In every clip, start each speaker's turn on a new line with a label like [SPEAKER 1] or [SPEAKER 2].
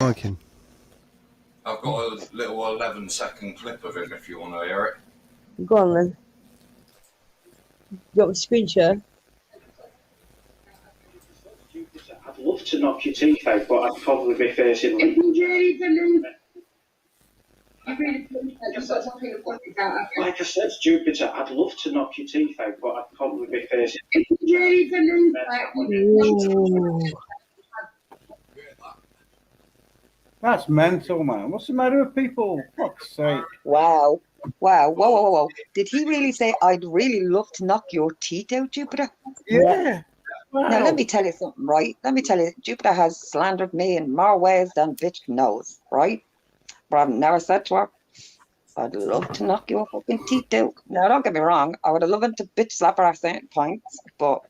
[SPEAKER 1] liking?
[SPEAKER 2] I've got a little 11-second clip of him if you want to hear it.
[SPEAKER 3] Go on then. You want me to screen share?
[SPEAKER 4] I'd love to knock your teeth out, but I'd probably be facing like... Like I said, Jupiter, I'd love to knock your teeth out, but I'd probably be facing...
[SPEAKER 5] That's mental, man. What's the matter with people? Fuck's sake.
[SPEAKER 6] Wow. Wow. Whoa, whoa, whoa, whoa. Did he really say, I'd really love to knock your teeth out, Jupiter?
[SPEAKER 5] Yeah. Wow.
[SPEAKER 6] Now, let me tell you something, right? Let me tell you, Jupiter has slandered me in more ways than bitch knows, right? But I've never said to her, I'd love to knock your fucking teeth out. Now, don't get me wrong. I would have loved to bitch slap her at certain points, but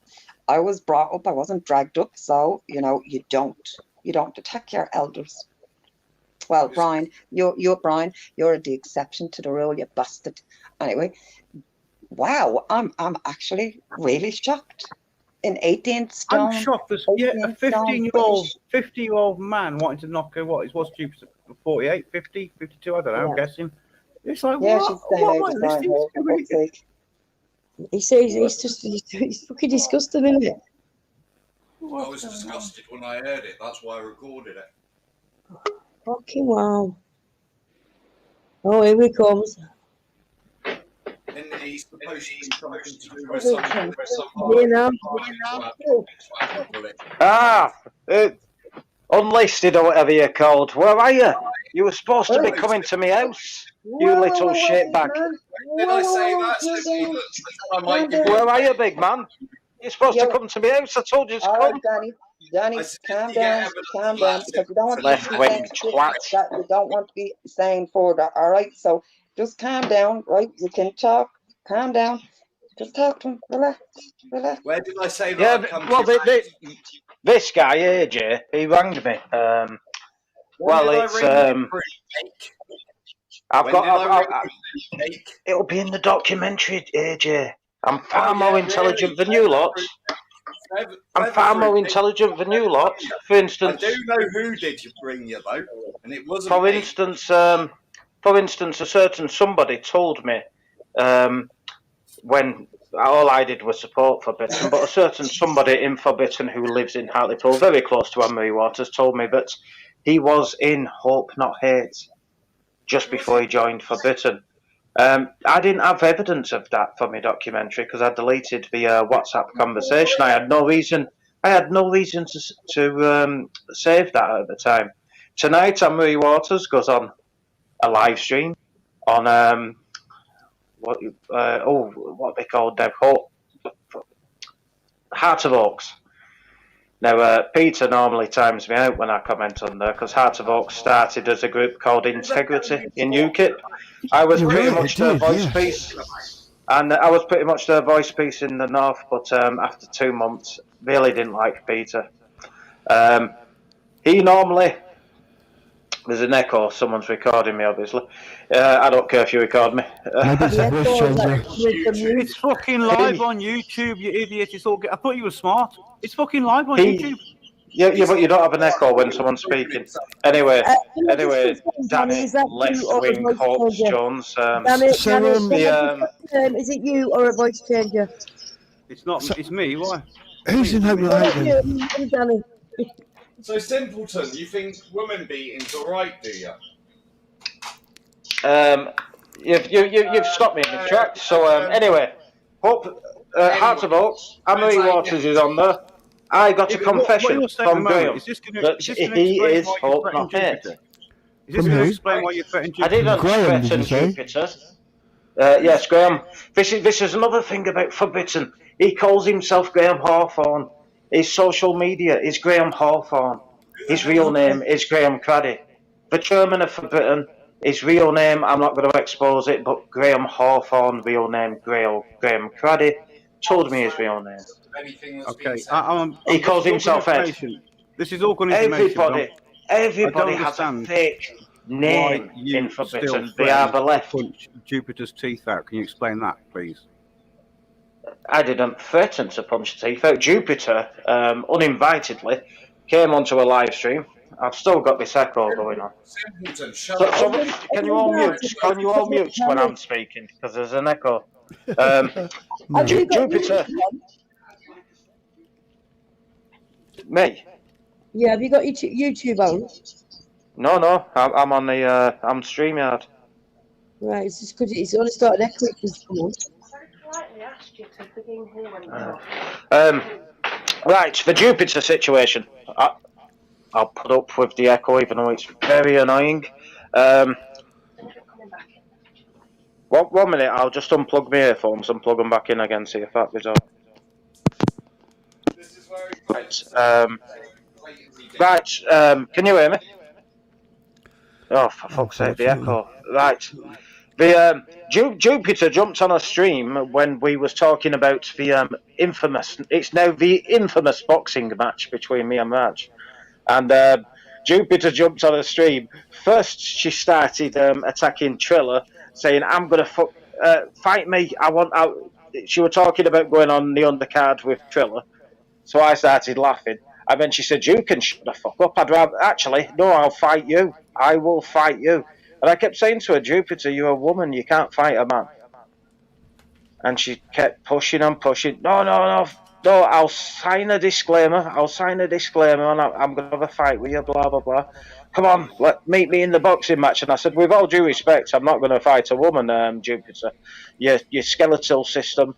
[SPEAKER 6] I was brought up, I wasn't dragged up. So, you know, you don't attack your elders. Well, Brian, you're the exception to the rule, you bastard. Anyway, wow, I'm actually really shocked. In 18 stone.
[SPEAKER 5] I'm shocked. There's a 50-year-old man wanting to knock her. What? What's Jupiter? 48, 50, 52? I don't know. Yeah. I'm guessing. It's like what?
[SPEAKER 3] He says he's fucking disgusting, isn't it?
[SPEAKER 2] I was disgusted when I heard it. That's why I recorded it.
[SPEAKER 3] Fucking wow. Oh, here he comes.
[SPEAKER 2] And he's supposed to be something to do with something.
[SPEAKER 7] Unlisted or whatever you're called. Where are you? You were supposed to be coming to my house. You little shitbag.
[SPEAKER 2] Did I say that?
[SPEAKER 7] Where are you, big man? You're supposed to come to my house. I told you to come.
[SPEAKER 6] Danny, calm down, because you don't want to
[SPEAKER 7] left-wing twat.
[SPEAKER 6] You don't want to be saying further, all right? So just calm down, right? You can talk. Calm down. Just talk to him. Relax.
[SPEAKER 2] Where did I say that?
[SPEAKER 7] Yeah, well, this guy, AJ, he rang me. It'll be in the documentary, AJ. I'm far more intelligent than you lot. I'm far more intelligent than you lot. For instance,
[SPEAKER 2] I do know who did you bring you though, and it wasn't.
[SPEAKER 7] For instance, a certain somebody told me when all I did was support Forbidden, but a certain somebody in Forbidden who lives in Hartlepool, very close to Anne-Marie Waters, told me that he was in Hope Not Hate just before he joined Forbidden. I didn't have evidence of that for my documentary because I deleted the WhatsApp conversation. I had no reason to save that at the time. Tonight, Anne-Marie Waters goes on a live stream on what they call Heart of Oaks. Now, Peter normally times me out when I comment on there because Heart of Oaks started as a group called Integrity in UKIP. I was pretty much their voice piece, and I was pretty much their voice piece in the north. But after 2 months, really didn't like Peter. He normally. There's an echo. Someone's recording me, obviously. I don't care if you record me.
[SPEAKER 5] It's fucking live on YouTube, you idiot. It's all. I thought you were smart. It's fucking live on YouTube.
[SPEAKER 7] Yeah, but you don't have an echo when someone's speaking. Anyway, Danny, left-wing Hawks Jones.
[SPEAKER 3] Is it you or a voice changer?
[SPEAKER 5] It's not. It's me. Why?
[SPEAKER 1] Who's in Hope Not Hate?
[SPEAKER 3] Danny.
[SPEAKER 2] So, Simpleton, you think women beating's alright, do you?
[SPEAKER 7] You've stopped me in my tracks. So, anyway, Heart of Oaks, Anne-Marie Waters is on there. I got a confession from Graham that he is Hope Not Hate.
[SPEAKER 5] Is this going to explain why you're threatening Jupiter?
[SPEAKER 7] I didn't threaten Jupiter. Yes, Graham. This is another thing about Forbidden. He calls himself Graham Hawthorne. His social media is Graham Hawthorne. His real name is Graham Craddy. The chairman of Forbidden, his real name, I'm not going to expose it, but Graham Hawthorne, real name Graham Craddy, told me his real name.
[SPEAKER 5] Okay,
[SPEAKER 7] he calls himself Ed.
[SPEAKER 5] This is all good information.
[SPEAKER 7] Everybody has a fake name in Forbidden. They are the left.
[SPEAKER 5] Punch Jupiter's teeth out. Can you explain that, please?
[SPEAKER 7] I didn't threaten to punch teeth out. Jupiter, uninvitedly, came onto a live stream I've still got this echo going on.
[SPEAKER 2] Simpleton, shut
[SPEAKER 7] So,
[SPEAKER 2] up.
[SPEAKER 7] can you all mute? Can you all mute when I'm speaking? Because there's an echo.
[SPEAKER 1] No.
[SPEAKER 3] Have you got
[SPEAKER 7] Jupiter.
[SPEAKER 3] YouTube on?
[SPEAKER 7] Me?
[SPEAKER 3] Yeah, have you got YouTube on?
[SPEAKER 7] No. I'm on the. I'm StreamYard.
[SPEAKER 3] Right, it's just because it's only started echoing. Come on.
[SPEAKER 7] Right, the Jupiter situation. I'll put up with the echo, even though it's very annoying. 1 minute, I'll just unplug my earphones and plug them back in again, see if that resolves. Right, can you hear me? Oh, for fuck's sake, the echo. Right. The Jupiter jumped on a stream when we was talking about the infamous. It's now the infamous boxing match between me and Raj, and Jupiter jumped on a stream. First, she started attacking Triller, saying, "I'm gonna fight me. I want out." She was talking about going on the undercard with Triller, so I started laughing. And then she said, "You can shut the fuck up. I'd rather actually no. I'll fight you. I will fight you." And I kept saying to her, "Jupiter, you're a woman. You can't fight a man." And she kept pushing and pushing. No. I'll sign a disclaimer. And I'm going to have a fight with you, blah, blah, blah. Come on, meet me in the boxing match. And I said, with all due respect, I'm not going to fight a woman, Jupiter. Your skeletal system,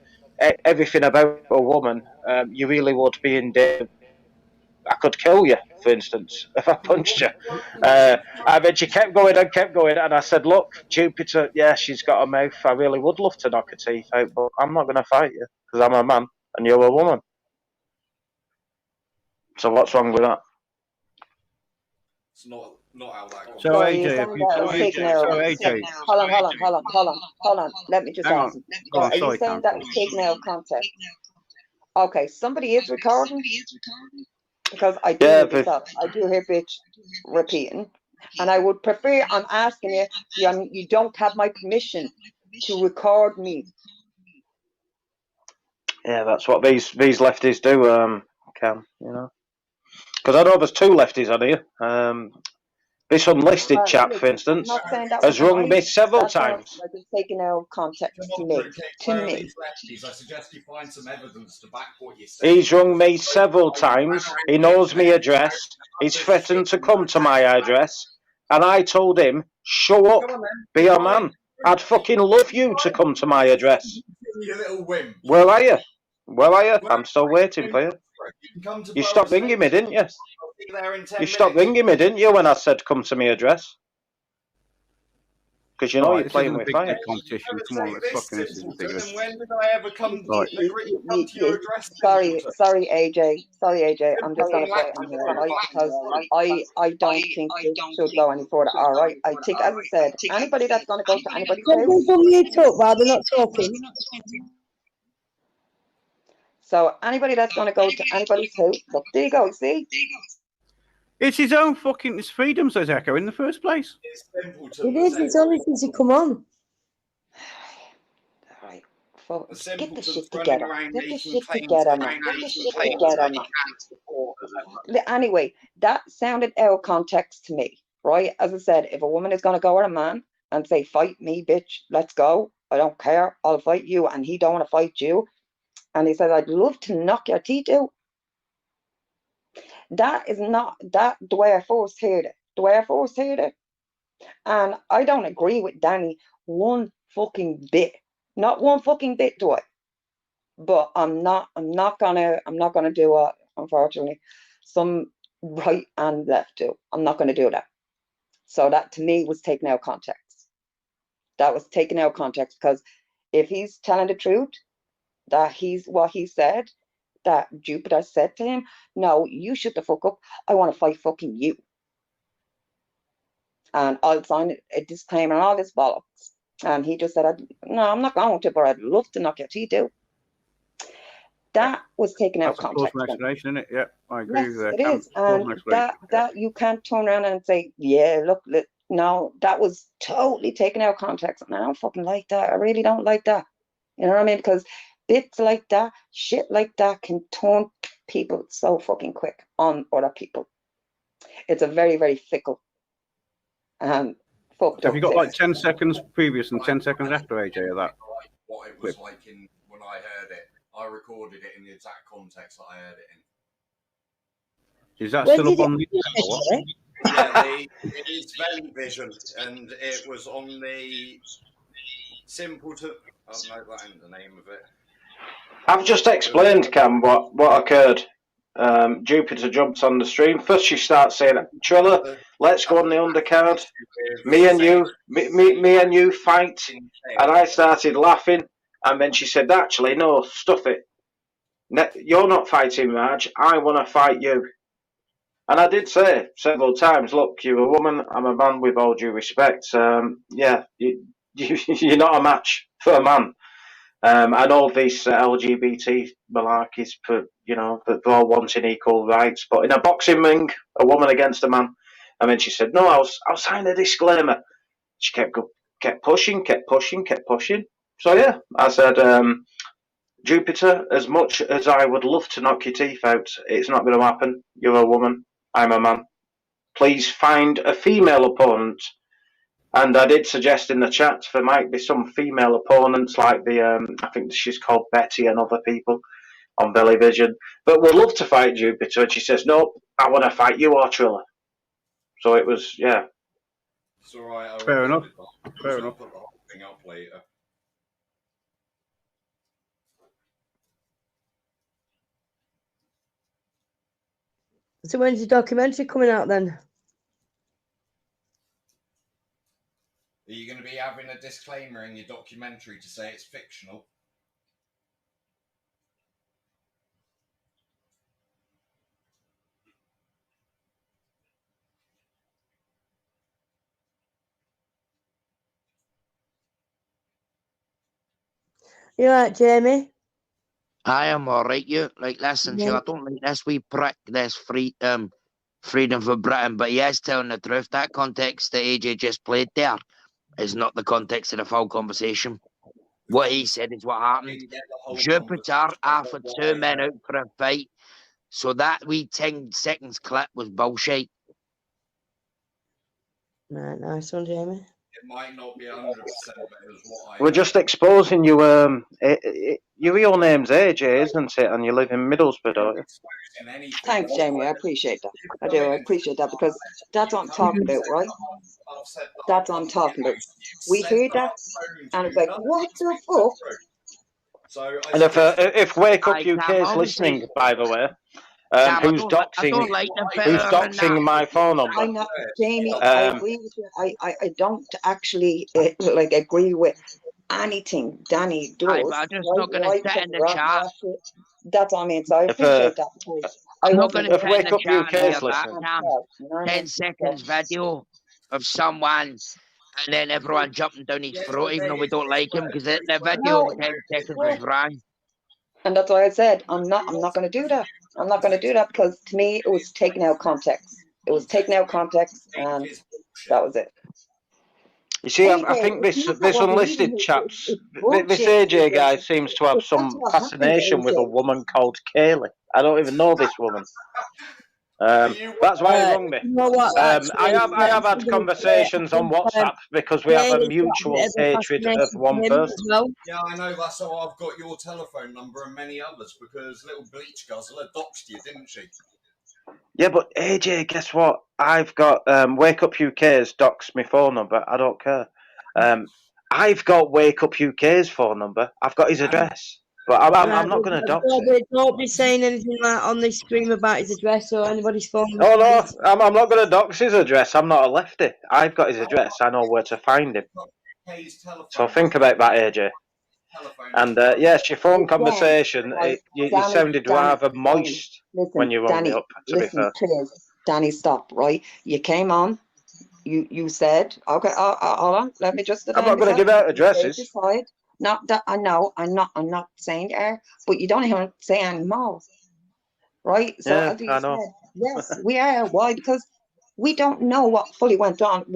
[SPEAKER 7] everything about a woman, you really would be in danger. I could kill you, for instance, if I punched you. And then she kept going, and I said, "Look, Jupiter, yeah, she's got a mouth. I really would love to knock her teeth out, but I'm not going to fight you because I'm a man and you're a woman. So what's wrong with that?"
[SPEAKER 2] It's not how that goes.
[SPEAKER 5] So
[SPEAKER 6] Sorry,
[SPEAKER 5] AJ,
[SPEAKER 6] you're saying that was taken out.
[SPEAKER 5] AJ,
[SPEAKER 6] Hold on. Let me just
[SPEAKER 5] hang
[SPEAKER 6] ask.
[SPEAKER 5] on. Go on,
[SPEAKER 6] Are you
[SPEAKER 5] sorry,
[SPEAKER 6] saying that was taken out of context? Okay, somebody is recording because I do hear myself. I do hear bitch repeating, and I would prefer. I'm asking you. You don't have my permission to record me.
[SPEAKER 7] Yeah, that's what these lefties do, Cam. You know, because I know there's two lefties on here. This unlisted chap, for instance, has rung me several times.
[SPEAKER 6] Like it's taken out of context to me.
[SPEAKER 2] I suggest you find some evidence to back what you say.
[SPEAKER 7] He's rung me several times. He knows my address. He's threatened to come to my address. And I told him, "Show up, be a man. I'd fucking love you to come to my address."
[SPEAKER 2] You little wimp.
[SPEAKER 7] Where are you? I'm still waiting for you. You stopped ringing me, didn't you? You stopped ringing me, didn't you, when I said come to my address? Because you know you're playing with fire.
[SPEAKER 5] Competition. Come on, let's fucking this is ridiculous.
[SPEAKER 2] When did I ever come to your address?
[SPEAKER 6] Sorry, AJ. I'm just gonna put it on here, right? Because I don't think it should go any further. All right. I think, as I said, anybody that's gonna go to anybody's house.
[SPEAKER 3] People mute up while they're not talking.
[SPEAKER 6] So anybody that's gonna go to anybody's house, look, there you go. See.
[SPEAKER 5] It's his own fucking it's freedom, says Echo, in the first place.
[SPEAKER 3] It is. It's only since you come on.
[SPEAKER 6] All right, folks, get the shit together. Get the shit together, man. Anyway, that sounded out of context to me, right? As I said, if a woman is gonna go at a man and say, "Fight me, bitch, let's go. I don't care. I'll fight you," and he don't want to fight you, and he says, "I'd love to knock your teeth out." That is not the way I first heard it. And I don't agree with Danny one fucking bit. Not one fucking bit do I. But I'm not gonna do what, unfortunately, some right and left do. I'm not gonna do that. So that to me was taken out of context. That was taken out of context because if he's telling the truth, that he's what he said, that Jupiter said to him, "No, you shut the fuck up. I want to fight fucking you. And I'll sign a disclaimer and all this bollocks." And he just said, "No, I'm not going to, but I'd love to knock your teeth out." That was taken out of context.
[SPEAKER 5] That's a explanation, isn't it? Yeah, I agree with that.
[SPEAKER 6] It is. And that you can't turn around and say, "Yeah, look, no, that was totally taken out of context." And I don't fucking like that. I really don't like that. You know what I mean? Because bits like that, shit like that can turn people so fucking quick on other people. It's a very, very fickle. Folk
[SPEAKER 5] So have you got
[SPEAKER 6] don't
[SPEAKER 5] like
[SPEAKER 6] exist.
[SPEAKER 5] 10 seconds previous and 10 seconds after, AJ, of that?
[SPEAKER 2] What it was like in when I heard it. I recorded it in the exact context that I heard it in.
[SPEAKER 5] Is that
[SPEAKER 3] When
[SPEAKER 5] still
[SPEAKER 3] did
[SPEAKER 5] up on
[SPEAKER 3] it
[SPEAKER 5] the
[SPEAKER 3] finish,
[SPEAKER 5] what?
[SPEAKER 3] sorry?
[SPEAKER 2] Yeah, it's Valley Vision, and it was on the Simpleton. I don't know that ain't the name of it.
[SPEAKER 7] I've just explained, Cam, what occurred. Jupiter jumped on the stream. First, she starts saying, "Trilla, let's go on the undercard. Me and you fight." And I started laughing, and then she said, "Actually, no, stuff it. You're not fighting Marge. I want to fight you." And I did say several times, "Look, you're a woman. I'm a man. With all due respect, yeah, you're not a match for a man." I know these LGBT malarkeys, that they're all wanting equal rights, but in a boxing ring, a woman against a man. And then she said, "No, I'll sign a disclaimer." She kept pushing. So yeah, I said, "Jupiter, as much as I would love to knock your teeth out, it's not going to happen. You're a woman. I'm a man. Please find a female opponent." And I did suggest in the chat there might be some female opponents like I think she's called Betty and other people on Belly Vision. But we'd love to fight Jupiter. And she says, "Nope, I want to fight you or Trilla." So it was, yeah.
[SPEAKER 2] It's all right.
[SPEAKER 5] Fair enough. Fair
[SPEAKER 2] I'll
[SPEAKER 5] enough.
[SPEAKER 2] put the whole thing up later.
[SPEAKER 3] So when's the documentary coming out then?
[SPEAKER 2] Are you going to be having a disclaimer in your documentary to say it's fictional?
[SPEAKER 3] You all right, Jamie?
[SPEAKER 8] I am alright, you. Like, listen,
[SPEAKER 3] Yeah.
[SPEAKER 8] Sheila, I don't like this wee prick, this freedom for Britain, but he is telling the truth. That context that AJ just played there is not the context of the full conversation. What he said is what happened. Jupiter offered two men out for a fight, so that wee 10 seconds clip was bullshit.
[SPEAKER 3] Right, nice one, Jamie.
[SPEAKER 2] It might not be 100%, but it was what I
[SPEAKER 7] We're just exposing you. Your real name's AJ, isn't it? And you live in Middlesbrough, don't you?
[SPEAKER 2] exposing anything.
[SPEAKER 6] Thanks, Jamie. I appreciate that. I do. I appreciate that because that's what I'm talking about, right?
[SPEAKER 2] I've said that.
[SPEAKER 6] That's what I'm talking about. We heard that, and it's like, what the fuck?
[SPEAKER 2] So I
[SPEAKER 7] And if Wake Up
[SPEAKER 8] I
[SPEAKER 7] UK
[SPEAKER 8] can't
[SPEAKER 7] is listening,
[SPEAKER 8] obviously-
[SPEAKER 7] by the way,
[SPEAKER 8] Sam,
[SPEAKER 7] who's
[SPEAKER 8] I don't
[SPEAKER 7] doxing
[SPEAKER 8] like the
[SPEAKER 7] who's
[SPEAKER 8] fella and
[SPEAKER 7] doxing
[SPEAKER 8] that.
[SPEAKER 7] my phone
[SPEAKER 6] I
[SPEAKER 7] number?
[SPEAKER 6] know, Jamie. I
[SPEAKER 7] Um,
[SPEAKER 6] agree with you. I don't actually agree with anything Danny does.
[SPEAKER 8] Aye, but I'm just not gonna
[SPEAKER 6] Why
[SPEAKER 8] sit
[SPEAKER 6] put
[SPEAKER 8] in the
[SPEAKER 6] rock
[SPEAKER 8] chat.
[SPEAKER 6] that shit? That's what I mean. So I
[SPEAKER 7] If,
[SPEAKER 6] appreciate that. Because I
[SPEAKER 8] I'm not
[SPEAKER 6] wasn't
[SPEAKER 8] gonna
[SPEAKER 7] if
[SPEAKER 8] sit in
[SPEAKER 7] Wake
[SPEAKER 8] the
[SPEAKER 7] Up
[SPEAKER 8] chat and
[SPEAKER 7] UK
[SPEAKER 8] hear
[SPEAKER 7] is
[SPEAKER 8] that,
[SPEAKER 7] listening,
[SPEAKER 8] Cam.
[SPEAKER 6] you know what I
[SPEAKER 8] 10
[SPEAKER 6] mean?
[SPEAKER 8] seconds video of someone and then everyone jumping down his throat, even though we don't like him, because the video
[SPEAKER 6] No,
[SPEAKER 8] of 10 seconds was wrong.
[SPEAKER 6] and that's why I said I'm not going to do that. I'm not going to do that because to me it was taken out of context. It was taken out of context, and that was it.
[SPEAKER 7] you see, I
[SPEAKER 6] AJ,
[SPEAKER 7] think
[SPEAKER 6] it's
[SPEAKER 7] this
[SPEAKER 6] not
[SPEAKER 7] this
[SPEAKER 6] what we
[SPEAKER 7] unlisted
[SPEAKER 6] need.
[SPEAKER 7] chaps,
[SPEAKER 6] It's
[SPEAKER 7] this
[SPEAKER 6] bullshit.
[SPEAKER 7] AJ guy seems to have
[SPEAKER 6] That's
[SPEAKER 7] some
[SPEAKER 6] what happened,
[SPEAKER 7] fascination with a
[SPEAKER 6] AJ.
[SPEAKER 7] woman called Kaylee. I don't even know this woman. That's why he rung me.
[SPEAKER 3] You know what?
[SPEAKER 7] I have had conversations on WhatsApp because we have a mutual hatred of one person.
[SPEAKER 2] Yeah, I know. That's how I've got your telephone number and many others because little bleach guzzler doxed you, didn't she?
[SPEAKER 7] Yeah, but AJ, guess what? I've got Wake Up UK's doxed my phone number. I don't care. I've got Wake Up UK's phone number. I've got his address. But I'm not going to dox it.
[SPEAKER 3] Don't be saying anything like on this stream about his address or anybody's phone.
[SPEAKER 7] Oh, no, I'm not going to dox his address. I'm not a lefty. I've got his address. I know where to find him. So think about that, AJ. And yes, your phone conversation, you sounded rather moist when you rung me up, to be fair.
[SPEAKER 6] Please, Danny, stop, right? You came on, you said, okay, hold on, let me just...
[SPEAKER 7] I'm not going to give out addresses.
[SPEAKER 6] Not that I know, I'm not saying there, but you don't even say anymore, right? So
[SPEAKER 7] Yeah,
[SPEAKER 6] as you
[SPEAKER 7] I know.
[SPEAKER 6] said, yes, we are. Why? Because we don't know what fully went on.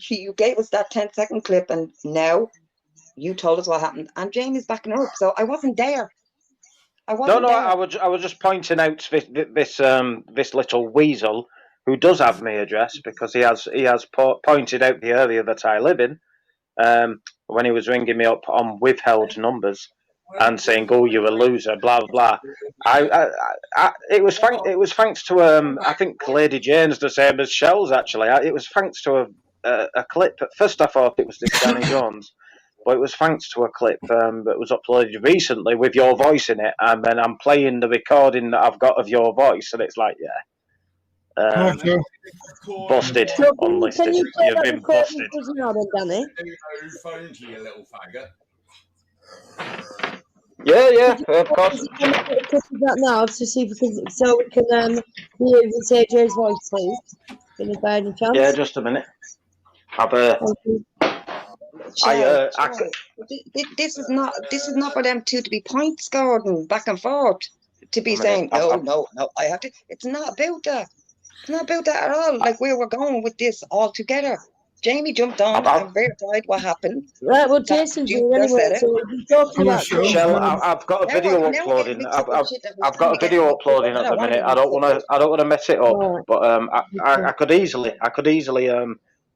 [SPEAKER 6] You gave us that 10-second clip, and now you told us what happened, and Jamie's backing her up. So I wasn't there. I wasn't there.
[SPEAKER 7] I was just pointing out this little weasel who does have my address because he has pointed out the area that I live in when he was ringing me up on withheld numbers and saying, "Oh, you're a loser," blah blah. It was thanks to I think Lady Jane's the same as Shell's actually. It was thanks to a clip. At first, I thought it was this Danny Jones. But it was thanks to a clip that was uploaded recently with your voice in it, and then I'm playing the recording that I've got of your voice, and it's like, busted, unlisted.
[SPEAKER 3] Can you play
[SPEAKER 7] You've
[SPEAKER 3] that
[SPEAKER 7] been
[SPEAKER 3] recording
[SPEAKER 7] busted.
[SPEAKER 3] for us now then, Danny?
[SPEAKER 2] Who phoned you, you little faggot?
[SPEAKER 7] Yeah, of course.
[SPEAKER 3] Can you put a clip of that now to see if we can, so we can hear Vince AJ's voice, please? Can you by any chance?
[SPEAKER 7] Yeah, just a minute.
[SPEAKER 3] Thank you.
[SPEAKER 6] This is not for them two to be point scoring back and forth, to be saying no, I have to. It's not about that. It's not about that at all. Like where we're going with this all together. Jamie jumped on. I'm verified what happened.
[SPEAKER 3] Right, well, Jason's here anyway, so we'll be talking about this.
[SPEAKER 7] Shell, I've got a video uploading. I've got a video uploading at the minute. I don't want to mess it up, but I could easily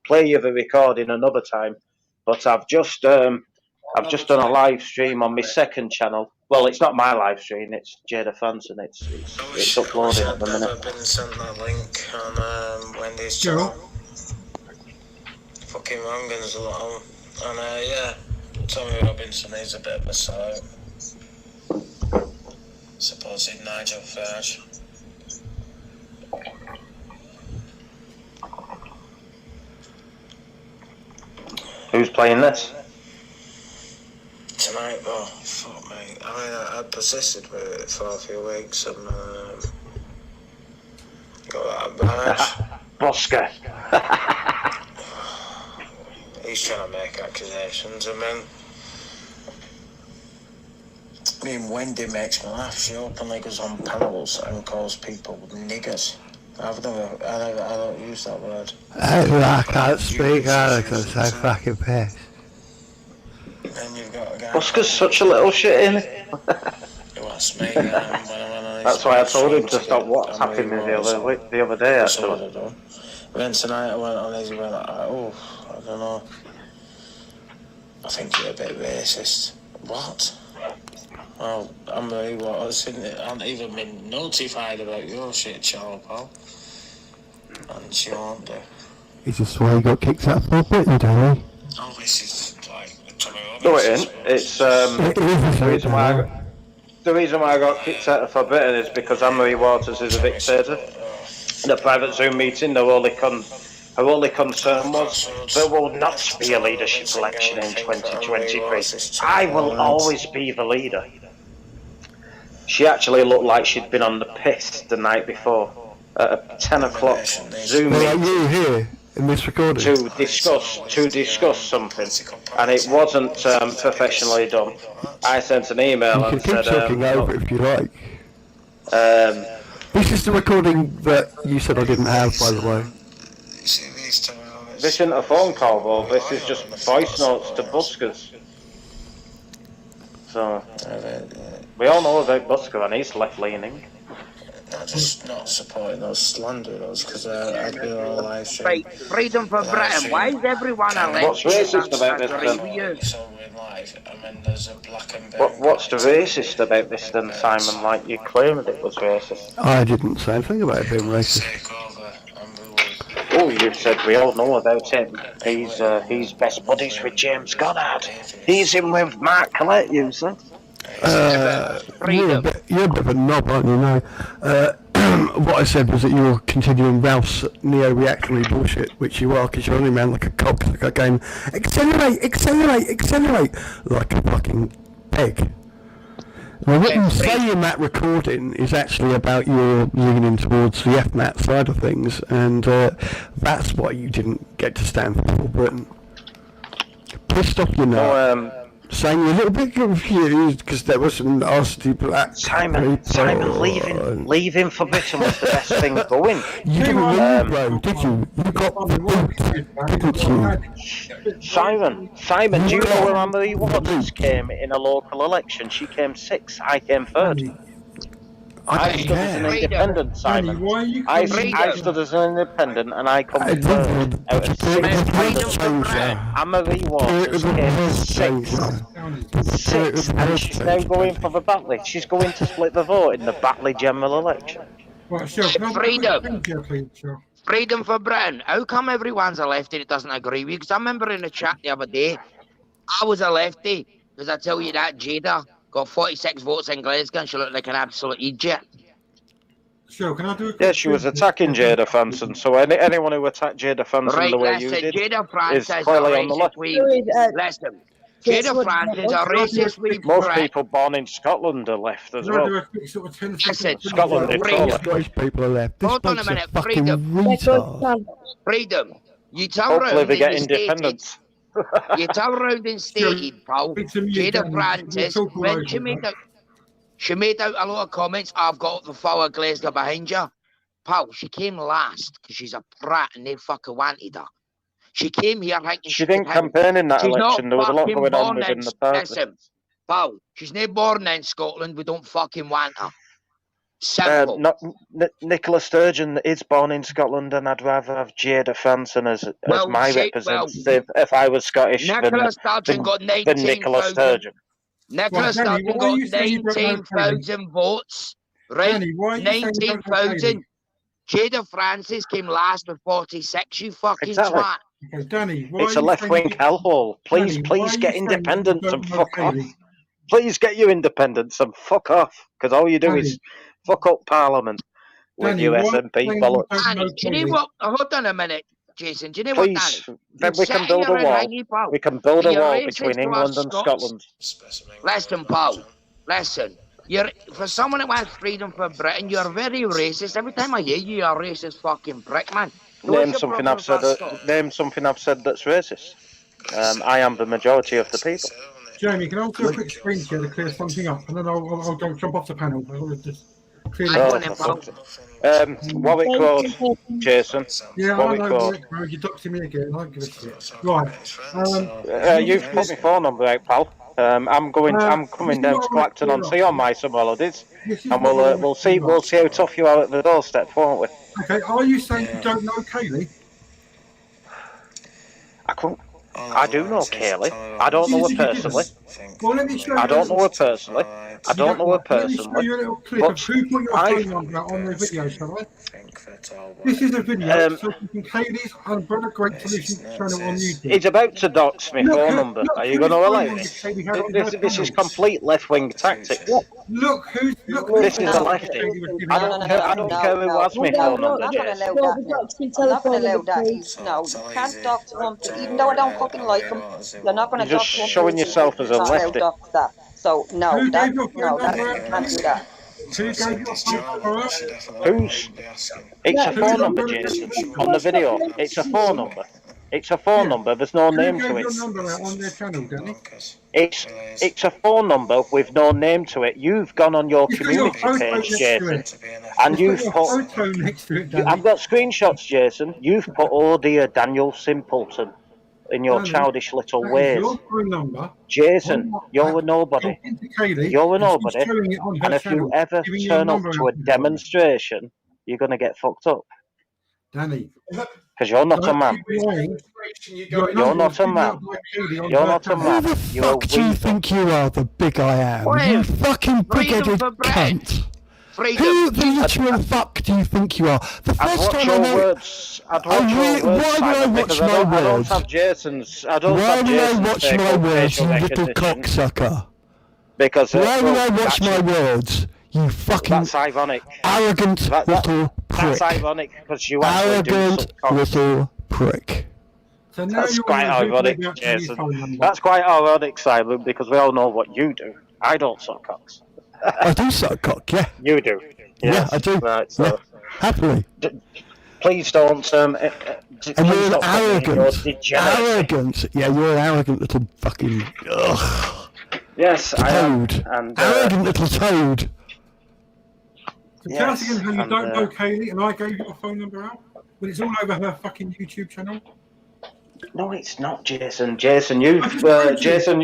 [SPEAKER 7] play you the recording another time. But I've just done a live stream on my second channel. Well, it's not my live stream; it's Jada Fans, and it's uploading at the minute.
[SPEAKER 9] I've been sent that link on Wendy's channel. Fucking Rangans a lot, and yeah, Tommy Robinson is a bit of a side. Supposed Nigel Farage.
[SPEAKER 7] Who's playing this?
[SPEAKER 9] Tonight, oh, fuck me. I mean, I persisted with it for a few weeks and got that badge.
[SPEAKER 7] Bosca.
[SPEAKER 9] He's trying to make accusations. I mean, Wendy makes me laugh. She openly goes on panels and calls people niggers. I don't use that word.
[SPEAKER 10] I can't speak either because I fucking piss.
[SPEAKER 9] And you've got a guy.
[SPEAKER 7] Bosca's such a little shit, isn't he?
[SPEAKER 9] Who asked me when I
[SPEAKER 7] That's why I told him to stop WhatsApping me the other day, actually.
[SPEAKER 9] Then tonight I went on his and went like, oh, I don't know. I think you're a bit racist. What? Well, Anne-Marie Waters hasn't even been notified about your shit, Charles, pal. And she won't do.
[SPEAKER 10] Is this why you got kicked out for Britain, Danny?
[SPEAKER 9] Oh, this is like Tommy Robbins.
[SPEAKER 7] No, it ain't. It's the reason why I got kicked out of Forbidden is because Anne-Marie Waters is a dictator. In a private Zoom meeting, her only concern was there will not be a leadership election in 2023. I will always be the leader. She actually looked like she'd been on the piss the night before at a 10 o'clock Zoom meeting.
[SPEAKER 10] You here in this recording?
[SPEAKER 7] To discuss something, and it wasn't professionally done. I sent an email and said,
[SPEAKER 10] talking over if you like. This is the recording that you said I didn't have, by the way.
[SPEAKER 7] This isn't a phone call, though. This is just voice notes to buskers. So we all know about Busker, and he's left-leaning.
[SPEAKER 9] I'm just not supporting those slanderers because I'd be all live stream.
[SPEAKER 8] Right, freedom for Britain. Why is everyone elected?
[SPEAKER 7] What's racist about this then? What's the racist about this then, Simon? Like you claimed it was racist.
[SPEAKER 10] I didn't say anything about it being racist.
[SPEAKER 7] Oh, you said we all know about him. He's best buddies with James Goddard. He's in with Mark Collette, you said.
[SPEAKER 10] You're a bit of a knob, aren't you? No. What I said was that you were continuing Ralph's neo-reactionary bullshit, which you are, because you're running around like a cocksucker going, accelerate, accelerate, accelerate, like a fucking peg. Well, what you say in that recording is actually about your leaning towards the FMAT side of things, and that's why you didn't get to stand for Britain. Pissed off your nut. Saying you're a little bit confused because there was some nasty black
[SPEAKER 7] Simon, leave him for Britain was the best thing going.
[SPEAKER 10] You didn't win, bro, did you? You got the boot, didn't you?
[SPEAKER 7] Simon, do you know where Anne-Marie Waters came in a local election? She came 6th, I came 3rd. I stood as an independent, Simon.
[SPEAKER 1] Danny, why are you
[SPEAKER 7] I
[SPEAKER 8] Freedom.
[SPEAKER 7] stood as an independent, and I come third out of six. Anne-Marie Waters came sixth, and she's now going for the Batley. She's going to split the vote in the Batley general election.
[SPEAKER 1] Right, Cheryl, can I have a quick
[SPEAKER 8] Freedom.
[SPEAKER 1] screen share, please, Cheryl?
[SPEAKER 8] Freedom for Britain. How come everyone's a lefty that doesn't agree with you? Because I remember in the chat the other day, I was a lefty. Because I tell you that, Jada got 46 votes in Glasgow and she looked like an absolute idiot.
[SPEAKER 1] Cheryl, can I do a quick
[SPEAKER 7] Yeah, she was
[SPEAKER 1] screen
[SPEAKER 7] attacking Jada Fanson, so anyone who attacked Jada Fanson
[SPEAKER 8] Right,
[SPEAKER 7] the way you
[SPEAKER 8] listen,
[SPEAKER 7] did
[SPEAKER 8] Jada
[SPEAKER 7] is
[SPEAKER 8] Francis,
[SPEAKER 7] clearly
[SPEAKER 8] a
[SPEAKER 7] on the
[SPEAKER 8] racist
[SPEAKER 7] left.
[SPEAKER 8] wee... Listen, Jada Francis, a racist wee
[SPEAKER 7] Most
[SPEAKER 8] prick.
[SPEAKER 7] people born in Scotland are left as
[SPEAKER 1] Can I do
[SPEAKER 7] well.
[SPEAKER 1] a quick sort of 10
[SPEAKER 8] Listen,
[SPEAKER 1] second
[SPEAKER 7] Scotland,
[SPEAKER 1] video?
[SPEAKER 7] it's all left.
[SPEAKER 10] Scottish people are left. This
[SPEAKER 8] Hold on a
[SPEAKER 10] bloke's a
[SPEAKER 8] minute,
[SPEAKER 10] fucking
[SPEAKER 8] Freedom.
[SPEAKER 10] retard.
[SPEAKER 8] Freedom. You turn
[SPEAKER 7] Hopefully
[SPEAKER 8] around
[SPEAKER 7] they get
[SPEAKER 8] and you stated,
[SPEAKER 7] independence.
[SPEAKER 8] you turn around and stated, pal,
[SPEAKER 1] Speak to me
[SPEAKER 8] Jada
[SPEAKER 1] again.
[SPEAKER 8] Francis,
[SPEAKER 1] We'll talk all
[SPEAKER 8] when
[SPEAKER 1] over, right?
[SPEAKER 8] she made out a lot of comments, I've got the flower Glasgow behind you. Pal, she came last because she's a prat and they fucking wanted her. She came here thinking
[SPEAKER 7] She didn't
[SPEAKER 8] could help.
[SPEAKER 7] campaign in that
[SPEAKER 8] She's
[SPEAKER 7] election. There was a lot
[SPEAKER 8] fucking
[SPEAKER 7] going on
[SPEAKER 8] born
[SPEAKER 7] within
[SPEAKER 8] in-
[SPEAKER 7] the party.
[SPEAKER 8] Listen, pal, she's not born in Scotland. We don't fucking want her. Simple.
[SPEAKER 7] Nicola Sturgeon is born in Scotland, and I'd rather have Jada Fanson as
[SPEAKER 8] Well,
[SPEAKER 7] my representative if I was Scottish
[SPEAKER 8] Nicola Sturgeon
[SPEAKER 7] than,
[SPEAKER 8] got
[SPEAKER 7] than Nicola
[SPEAKER 8] 19,000.
[SPEAKER 7] Sturgeon.
[SPEAKER 8] Nicola
[SPEAKER 1] Right, Danny,
[SPEAKER 8] Sturgeon
[SPEAKER 1] why are
[SPEAKER 8] got
[SPEAKER 1] you saying you don't know
[SPEAKER 8] 19,000 votes. Right?
[SPEAKER 1] Danny, why are you saying you don't know
[SPEAKER 8] 19,000. Jada Francis came last with 46, you fucking
[SPEAKER 7] Exactly.
[SPEAKER 8] twat.
[SPEAKER 1] Okay, Danny, why
[SPEAKER 7] It's
[SPEAKER 1] are
[SPEAKER 7] a
[SPEAKER 1] you
[SPEAKER 7] left-wing
[SPEAKER 1] saying-
[SPEAKER 7] hellhole. Please,
[SPEAKER 1] Danny, why
[SPEAKER 7] please
[SPEAKER 1] are
[SPEAKER 7] get
[SPEAKER 1] you saying you
[SPEAKER 7] independence
[SPEAKER 1] don't
[SPEAKER 7] and
[SPEAKER 1] know
[SPEAKER 7] fuck off.
[SPEAKER 1] Kaylee?
[SPEAKER 7] Please get your independence and fuck off. Because all you do is fuck up Parliament with
[SPEAKER 1] Danny,
[SPEAKER 7] your
[SPEAKER 1] why are you
[SPEAKER 7] SNP
[SPEAKER 1] saying you
[SPEAKER 7] bollocks.
[SPEAKER 1] don't
[SPEAKER 8] Danny,
[SPEAKER 1] know
[SPEAKER 8] do you know
[SPEAKER 1] Kaylee?
[SPEAKER 8] what? Hold on a minute, Jason. Do you know what,
[SPEAKER 7] Please,
[SPEAKER 8] Danny?
[SPEAKER 7] then
[SPEAKER 8] You
[SPEAKER 7] we
[SPEAKER 8] sit
[SPEAKER 7] can build a
[SPEAKER 8] here and
[SPEAKER 7] wall.
[SPEAKER 8] hang your pal.
[SPEAKER 7] We can build a
[SPEAKER 8] You're
[SPEAKER 7] wall
[SPEAKER 8] racist
[SPEAKER 7] between
[SPEAKER 8] to
[SPEAKER 7] England
[SPEAKER 8] us
[SPEAKER 7] and
[SPEAKER 8] Scots.
[SPEAKER 7] Scotland.
[SPEAKER 8] Listen, pal. Listen. You're for someone that wants freedom for Britain. You're very racist. Every time I hear you, you're a racist fucking prick, man. So what's
[SPEAKER 7] Name
[SPEAKER 8] your
[SPEAKER 7] something
[SPEAKER 8] problem
[SPEAKER 7] I've said.
[SPEAKER 8] for Scots?
[SPEAKER 7] Name something I've said that's racist. I am the majority of the people.
[SPEAKER 1] Jamie, can I do a quick screen share to clear something up, and then I'll go jump off the panel. I'll just clear
[SPEAKER 8] I
[SPEAKER 1] it
[SPEAKER 8] want
[SPEAKER 1] up.
[SPEAKER 8] it, pal.
[SPEAKER 7] Warwick Road, Jason.
[SPEAKER 1] Yeah, I
[SPEAKER 7] Warwick
[SPEAKER 1] know.
[SPEAKER 7] Road.
[SPEAKER 1] You're doxing me again. I don't give a shit. Right.
[SPEAKER 7] You've put my phone number out, pal. I'm coming down to Clacton on Sea on my summer holidays, and we'll see how tough you are at the doorstep, won't we?
[SPEAKER 1] Okay, are you saying you don't know Kaylee?
[SPEAKER 7] I do know Kaylee. I don't know her personally.
[SPEAKER 1] Well, let me show you.
[SPEAKER 7] I don't know her personally. I don't know her
[SPEAKER 1] Let me show
[SPEAKER 7] personally.
[SPEAKER 1] you a little clip
[SPEAKER 7] But
[SPEAKER 1] of who put your
[SPEAKER 7] I-
[SPEAKER 1] phone number out on the video, shall I? This is a video so you can Kaylee's Umbrella Great Solutions channel on YouTube.
[SPEAKER 7] He's about to dox me phone number. Are you going to allow it? This is complete left-wing tactics.
[SPEAKER 1] Look who's
[SPEAKER 7] This is a lefty. I don't care who has my phone number,
[SPEAKER 6] I'm not going to
[SPEAKER 7] Jason.
[SPEAKER 6] allow that. I'm not going to allow that. No, you can't dox one, even though I don't fucking like him. You're not going to
[SPEAKER 7] You're
[SPEAKER 6] dox
[SPEAKER 7] just
[SPEAKER 6] one.
[SPEAKER 7] showing yourself as a
[SPEAKER 6] Not allowed
[SPEAKER 7] lefty.
[SPEAKER 6] dox that. So no,
[SPEAKER 1] Who
[SPEAKER 6] that
[SPEAKER 1] gave your phone
[SPEAKER 6] no, that
[SPEAKER 1] number?
[SPEAKER 6] you can't do that.
[SPEAKER 1] Who gave your phone number out?
[SPEAKER 7] It's a phone number, Jason. On the video, it's a phone number. It's a phone number. There's no name
[SPEAKER 1] Who
[SPEAKER 7] to
[SPEAKER 1] gave
[SPEAKER 7] it.
[SPEAKER 1] your number out on their channel, Danny?
[SPEAKER 7] It's a phone number with no name to it. You've gone on your
[SPEAKER 1] It's got your
[SPEAKER 7] community
[SPEAKER 1] photo
[SPEAKER 7] page,
[SPEAKER 1] next to
[SPEAKER 7] Jason,
[SPEAKER 1] it.
[SPEAKER 7] and
[SPEAKER 1] It's
[SPEAKER 7] you've
[SPEAKER 1] got your
[SPEAKER 7] put.
[SPEAKER 1] photo next to it, Danny.
[SPEAKER 7] I've got screenshots, Jason. You've put, oh dear, Daniel Simpleton, in your
[SPEAKER 1] Danny,
[SPEAKER 7] childish little
[SPEAKER 1] that is
[SPEAKER 7] ways.
[SPEAKER 1] your phone number.
[SPEAKER 7] Jason, you're a nobody.
[SPEAKER 1] Talking to Kaylee,
[SPEAKER 7] You're a
[SPEAKER 1] and she's
[SPEAKER 7] nobody.
[SPEAKER 1] showing it on her
[SPEAKER 7] And if
[SPEAKER 1] channel,
[SPEAKER 7] you ever
[SPEAKER 1] giving your
[SPEAKER 7] turn up
[SPEAKER 1] number
[SPEAKER 7] to a
[SPEAKER 1] out.
[SPEAKER 7] demonstration, you're going to get fucked up.
[SPEAKER 1] Danny,
[SPEAKER 7] Because you're not a man. You're not a man. You're not a
[SPEAKER 10] Who
[SPEAKER 7] man.
[SPEAKER 10] the
[SPEAKER 7] You're a
[SPEAKER 10] fuck do you
[SPEAKER 7] weasel.
[SPEAKER 10] think you are, the big I am? You fucking big-headed
[SPEAKER 8] for Britain.
[SPEAKER 10] cunt.
[SPEAKER 8] Freedom.
[SPEAKER 10] Who the literal fuck do you think you are? The
[SPEAKER 7] I'd
[SPEAKER 10] first
[SPEAKER 7] watch
[SPEAKER 10] time I
[SPEAKER 7] your
[SPEAKER 10] met...
[SPEAKER 7] words. I'd watch
[SPEAKER 10] Oh,
[SPEAKER 7] your
[SPEAKER 10] really?
[SPEAKER 7] words,
[SPEAKER 10] Why would I
[SPEAKER 7] Simon,
[SPEAKER 10] watch
[SPEAKER 7] because
[SPEAKER 10] my
[SPEAKER 7] I don't
[SPEAKER 10] words?
[SPEAKER 7] have Jason's. I don't
[SPEAKER 10] Why
[SPEAKER 7] have
[SPEAKER 10] would I
[SPEAKER 7] Jason's
[SPEAKER 10] watch
[SPEAKER 7] fake
[SPEAKER 10] my words,
[SPEAKER 7] facial
[SPEAKER 10] you little
[SPEAKER 7] recognition.
[SPEAKER 10] cocksucker?
[SPEAKER 7] Because
[SPEAKER 10] Why would I watch
[SPEAKER 7] that's,
[SPEAKER 10] my words, you fucking
[SPEAKER 7] that's ironic.
[SPEAKER 10] arrogant little
[SPEAKER 7] That's
[SPEAKER 10] prick?
[SPEAKER 7] ironic because you actually do
[SPEAKER 10] Arrogant
[SPEAKER 7] suck cock.
[SPEAKER 10] little prick.
[SPEAKER 1] So now
[SPEAKER 7] That's
[SPEAKER 1] you're
[SPEAKER 7] quite
[SPEAKER 1] on the
[SPEAKER 7] ironic,
[SPEAKER 1] video about Kaylee's
[SPEAKER 7] Jason.
[SPEAKER 1] phone number.
[SPEAKER 7] That's quite ironic, Simon, because we all know what you do. I don't suck cocks.
[SPEAKER 10] I do suck cock, yeah.
[SPEAKER 7] You do.
[SPEAKER 10] Yeah,
[SPEAKER 7] Yes.
[SPEAKER 10] I do.
[SPEAKER 7] Right, so
[SPEAKER 10] Yeah, happily.
[SPEAKER 7] please don't.
[SPEAKER 10] And
[SPEAKER 7] Please
[SPEAKER 10] you're an
[SPEAKER 7] don't put me in your
[SPEAKER 10] arrogant,
[SPEAKER 7] degeneracy.
[SPEAKER 10] arrogant. Yeah, you're an arrogant little fucking
[SPEAKER 7] Yes, I am.
[SPEAKER 10] toad.
[SPEAKER 7] And
[SPEAKER 10] Arrogant little toad.
[SPEAKER 1] So tell us
[SPEAKER 7] Yes,
[SPEAKER 1] again how you
[SPEAKER 7] and,
[SPEAKER 1] don't know Kaylee, and I gave your phone number out, but it's all over her fucking YouTube channel.
[SPEAKER 7] no, it's not, Jason. Jason, you've Jason,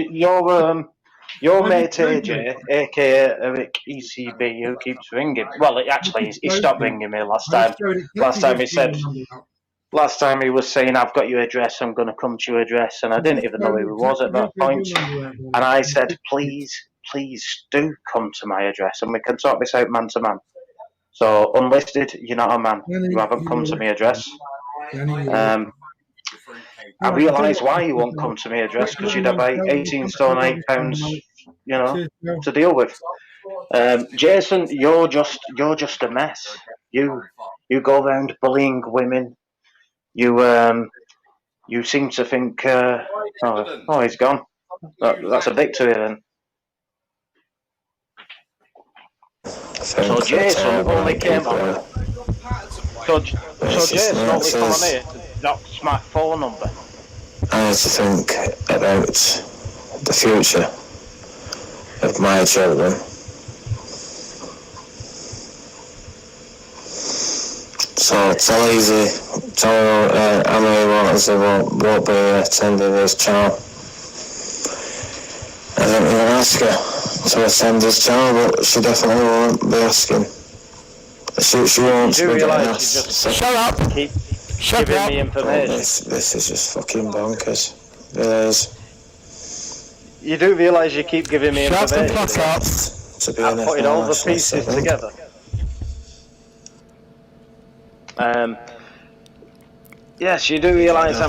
[SPEAKER 7] Your mate AJ, aka Eric ECB, who keeps ringing. Well, he stopped ringing me last time. Last time he said, last time he was saying, "I've got your address. I'm going to come to your address," and I didn't even know who he was at that point. And I said, "Please, please do come to my address, and we can sort this out man to man." So, unlisted, you're not a man. You haven't come to my address. I realise why you won't come to my address, because you'd have 18 stone 8 pounds, to deal with. Jason, you're just a mess. You go around bullying women. You seem to think, oh, he's gone. That's a victory then. So Jason only came on. So Jason only come on here to dox my phone number.
[SPEAKER 9] I need to think about the future of my children. So tell Emily Waters won't be attending this channel. I didn't even ask her to attend this channel, but she definitely won't be asking. She won't be getting asked.
[SPEAKER 7] Shut up! Shut up! Me information.
[SPEAKER 9] This is just fucking bonkers. It is.
[SPEAKER 7] You do realise you keep giving me information.
[SPEAKER 9] Shut the fuck up.
[SPEAKER 7] I'm putting all the pieces together. Yes, you do realise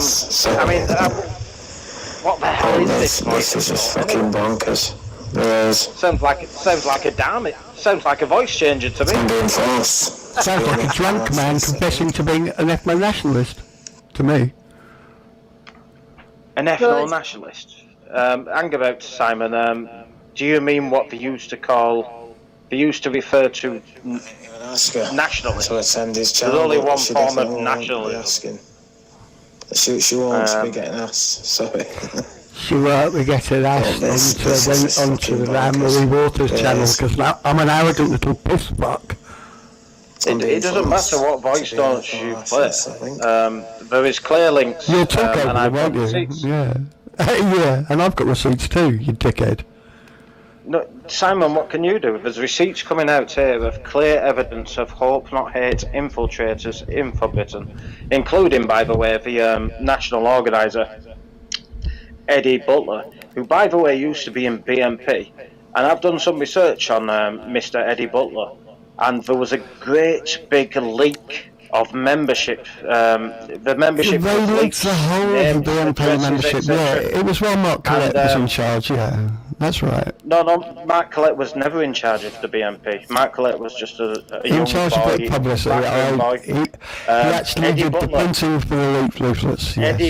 [SPEAKER 7] what the hell is this?
[SPEAKER 9] This is just fucking bonkers.
[SPEAKER 7] Sounds like a damn it. Sounds like a voice changer to me.
[SPEAKER 10] Sounds like a drunk man confessing to being an ethno-nationalist, to me.
[SPEAKER 7] An ethno-nationalist? Hang about, Simon. Do you mean what they used to refer to nationalists? There's only one form of nationalism.
[SPEAKER 9] She won't be getting asked, sorry.
[SPEAKER 10] She won't be getting asked onto the Anne-Marie Waters channel, because I'm an arrogant little piss fuck.
[SPEAKER 7] It doesn't matter what voice notes you play. There is clear links.
[SPEAKER 10] You'll talk over them, won't you?
[SPEAKER 7] Receipts.
[SPEAKER 10] Yeah. Yeah, and I've got receipts too, you dickhead.
[SPEAKER 7] No, Simon, what can you do? There's receipts coming out here of clear evidence of Hope Not Hate infiltrators in Forbidden, including, by the way, the national organiser, Eddie Butler, who, by the way, used to be in BNP. And I've done some research on Mr. Eddie Butler, and there was a great big leak of membership. The membership
[SPEAKER 10] They
[SPEAKER 7] was
[SPEAKER 10] leaked
[SPEAKER 7] leaked.
[SPEAKER 10] the whole of the BNP membership, yeah. It was while Mark Collett was in charge, yeah. That's right.
[SPEAKER 7] No, Mark Collett was never in charge of the BNP. Mark Collett was just a young
[SPEAKER 10] In charge
[SPEAKER 7] boy,
[SPEAKER 10] of publicity. He actually
[SPEAKER 7] Eddie
[SPEAKER 10] did the
[SPEAKER 7] Butler.
[SPEAKER 10] printing for the leaflets. Yes,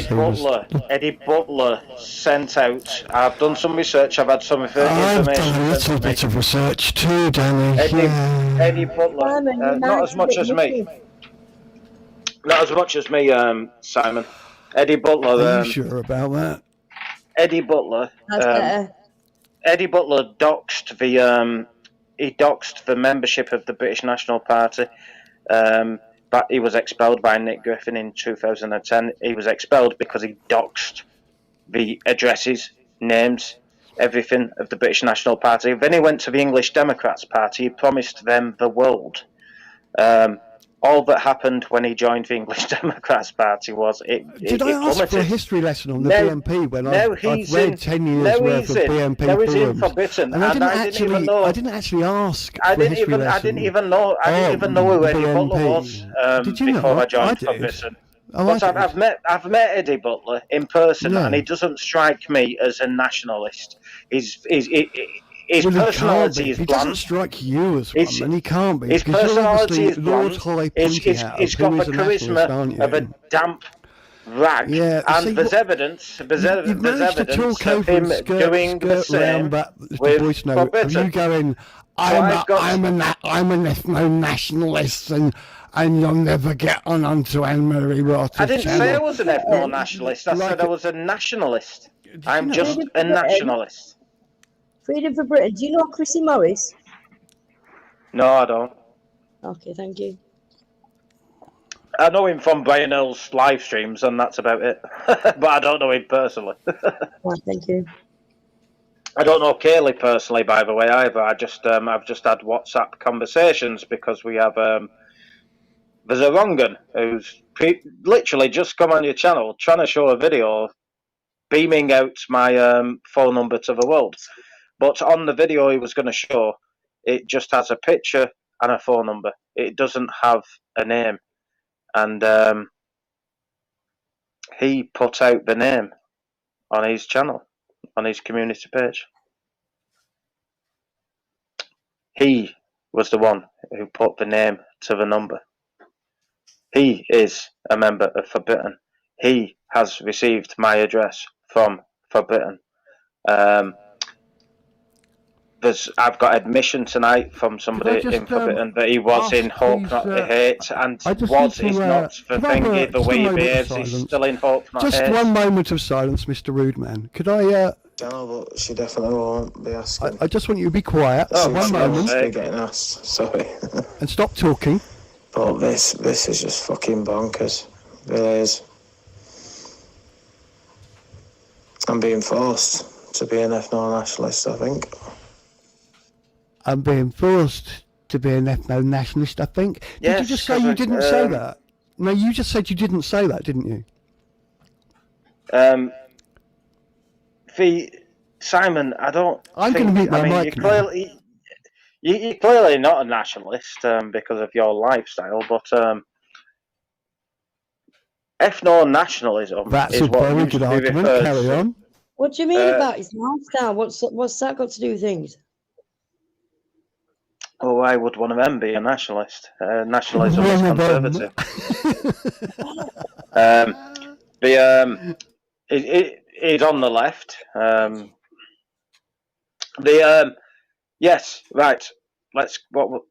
[SPEAKER 7] Eddie Butler sent out. I've done some research. I've had some
[SPEAKER 10] I've
[SPEAKER 7] information.
[SPEAKER 10] done a little bit of research too, Danny.
[SPEAKER 7] Eddie Butler, not as much as me. Not as much as me, Simon. Eddie Butler.
[SPEAKER 10] Are you sure about that?
[SPEAKER 7] Eddie Butler.
[SPEAKER 3] That's better.
[SPEAKER 7] Eddie Butler doxed the membership of the British National Party, but he was expelled by Nick Griffin in 2010. He was expelled because he doxed the addresses, names, everything of the British National Party. Then he went to the English Democrats Party. He promised them the world. All that happened when he joined the English Democrats Party was
[SPEAKER 10] Did I ask for a history lesson on the BNP when I've read 10 years worth of BNP forums? And I didn't actually ask for a history lesson.
[SPEAKER 7] I didn't even know who Eddie Butler was
[SPEAKER 10] Did you
[SPEAKER 7] before
[SPEAKER 10] not?
[SPEAKER 7] I joined
[SPEAKER 10] I did.
[SPEAKER 7] Forbidden.
[SPEAKER 10] Oh,
[SPEAKER 7] But
[SPEAKER 10] I
[SPEAKER 7] I've met Eddie Butler in person,
[SPEAKER 10] Yeah.
[SPEAKER 7] and he doesn't strike me as a nationalist. His
[SPEAKER 10] Well, he
[SPEAKER 7] personality
[SPEAKER 10] can't
[SPEAKER 7] is
[SPEAKER 10] be. He
[SPEAKER 7] bland.
[SPEAKER 10] doesn't strike you as one,
[SPEAKER 7] His-
[SPEAKER 10] and he can't be.
[SPEAKER 7] His
[SPEAKER 10] because you're
[SPEAKER 7] personality is
[SPEAKER 10] obviously Lord
[SPEAKER 7] bland.
[SPEAKER 10] High
[SPEAKER 7] He's
[SPEAKER 10] pointing out
[SPEAKER 7] got
[SPEAKER 10] who
[SPEAKER 7] the
[SPEAKER 10] is a nationalist, aren't
[SPEAKER 7] charisma
[SPEAKER 10] you?
[SPEAKER 7] of a damp rag,
[SPEAKER 10] Yeah,
[SPEAKER 7] and
[SPEAKER 10] see,
[SPEAKER 7] there's
[SPEAKER 10] what-
[SPEAKER 7] evidence. There's
[SPEAKER 10] You've managed to
[SPEAKER 7] evidence
[SPEAKER 10] talk
[SPEAKER 7] of
[SPEAKER 10] over
[SPEAKER 7] him
[SPEAKER 10] and
[SPEAKER 7] doing the
[SPEAKER 10] skirt round
[SPEAKER 7] same
[SPEAKER 10] that the
[SPEAKER 7] with
[SPEAKER 10] voice note of
[SPEAKER 7] Forbidden.
[SPEAKER 10] you going,
[SPEAKER 7] I've got-
[SPEAKER 10] I'm an ethno-nationalist and you'll never get onto Anne-Marie Waters'
[SPEAKER 7] I didn't
[SPEAKER 10] channel.
[SPEAKER 7] say I was an ethno-nationalist. I said I was a nationalist. I'm just a nationalist.
[SPEAKER 3] Freedom for Britain. Do you know Chrissy Morris?
[SPEAKER 7] No, I don't.
[SPEAKER 3] Okay, thank you.
[SPEAKER 7] I know him from Brian Hill's live streams, and that's about it. But I don't know him personally.
[SPEAKER 3] Right, thank you.
[SPEAKER 7] I don't know Kaylee personally, by the way, either. I've just had WhatsApp conversations because we have there's a Rongan who's literally just come on your channel trying to show a video beaming out my phone number to the world. But on the video he was going to show, it just has a picture and a phone number. It doesn't have a name. And he put out the name on his channel, on his community page. He was the one who put the name to the number. He is a member of Forbidden. He has received my address from Forbidden. I've got admission tonight from somebody in Forbidden that he was in Hope Not Hate, and was is not the thing. The way he behaves, he's still in Hope Not Hate.
[SPEAKER 10] Just one moment of silence, Mr. Rudeman. Could I?
[SPEAKER 9] No, but she definitely won't be asking.
[SPEAKER 10] I just want you to be quiet.
[SPEAKER 9] Oh,
[SPEAKER 10] one moment.
[SPEAKER 9] Be getting asked. Sorry.
[SPEAKER 10] And stop talking.
[SPEAKER 9] But this is just fucking bonkers. It really is. I'm being forced to be an ethno-nationalist, I think.
[SPEAKER 10] I'm being forced to be an ethno-nationalist, I think.
[SPEAKER 7] Yes,
[SPEAKER 10] did you just say you didn't say that? No, you just said you didn't say that, didn't you?
[SPEAKER 7] Simon, I don't.
[SPEAKER 10] I'm going to mute my mic now.
[SPEAKER 7] You're clearly not a nationalist because of your lifestyle, but ethno-nationalism
[SPEAKER 10] That's
[SPEAKER 7] is
[SPEAKER 10] a
[SPEAKER 7] what
[SPEAKER 10] very
[SPEAKER 7] used
[SPEAKER 10] good
[SPEAKER 7] to be
[SPEAKER 10] argument.
[SPEAKER 7] referred
[SPEAKER 10] Carry
[SPEAKER 7] to.
[SPEAKER 10] on.
[SPEAKER 3] What do you mean about his lifestyle? What's that got to do with things?
[SPEAKER 7] Oh, why would one of them be a nationalist? Nationalism is conservative. He's on the left. Yes, right.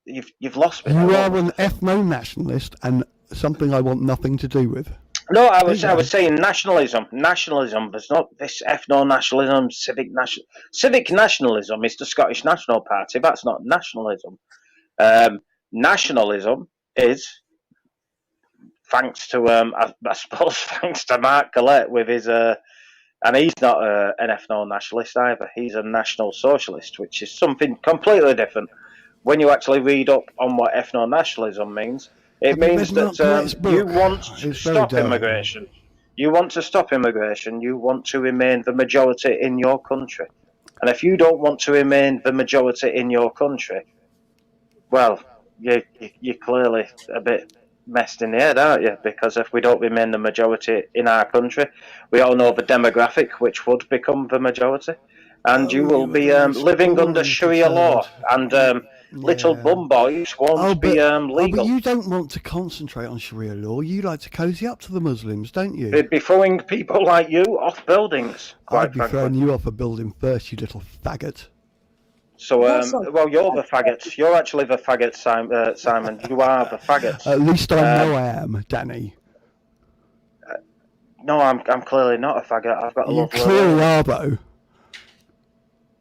[SPEAKER 7] You've lost me.
[SPEAKER 10] You are an ethno-nationalist and something I want nothing to do with.
[SPEAKER 7] No, I was saying nationalism. Nationalism. There's not this ethno-nationalism, civic nationalism is the Scottish National Party. That's not nationalism. Nationalism is, thanks to I suppose thanks to Mark Collette with his and he's not an ethno-nationalist either. He's a national socialist, which is something completely different. When you actually read up on what ethno-nationalism means, it means that you want to stop immigration. You want to stop immigration. You want to remain the majority in your country. And if you don't want to remain the majority in your country, well, you're clearly a bit messed in the head, aren't you? Because if we don't remain the majority in our country, we all know the demographic which would become the majority. And you will be living under Sharia law. And little bum boys won't be legal.
[SPEAKER 10] But you don't want to concentrate on Sharia law. You like to cozy up to the Muslims, don't you?
[SPEAKER 7] They'd be throwing people like you off buildings.
[SPEAKER 10] I'd be throwing you off a building first, you little faggot.
[SPEAKER 7] So, well, you're the faggot. You're actually the faggot, Simon. You are the faggot.
[SPEAKER 10] At least I know I am, Danny.
[SPEAKER 7] No, I'm clearly not a faggot. I've got a lovely lady.
[SPEAKER 10] You clearly are, though.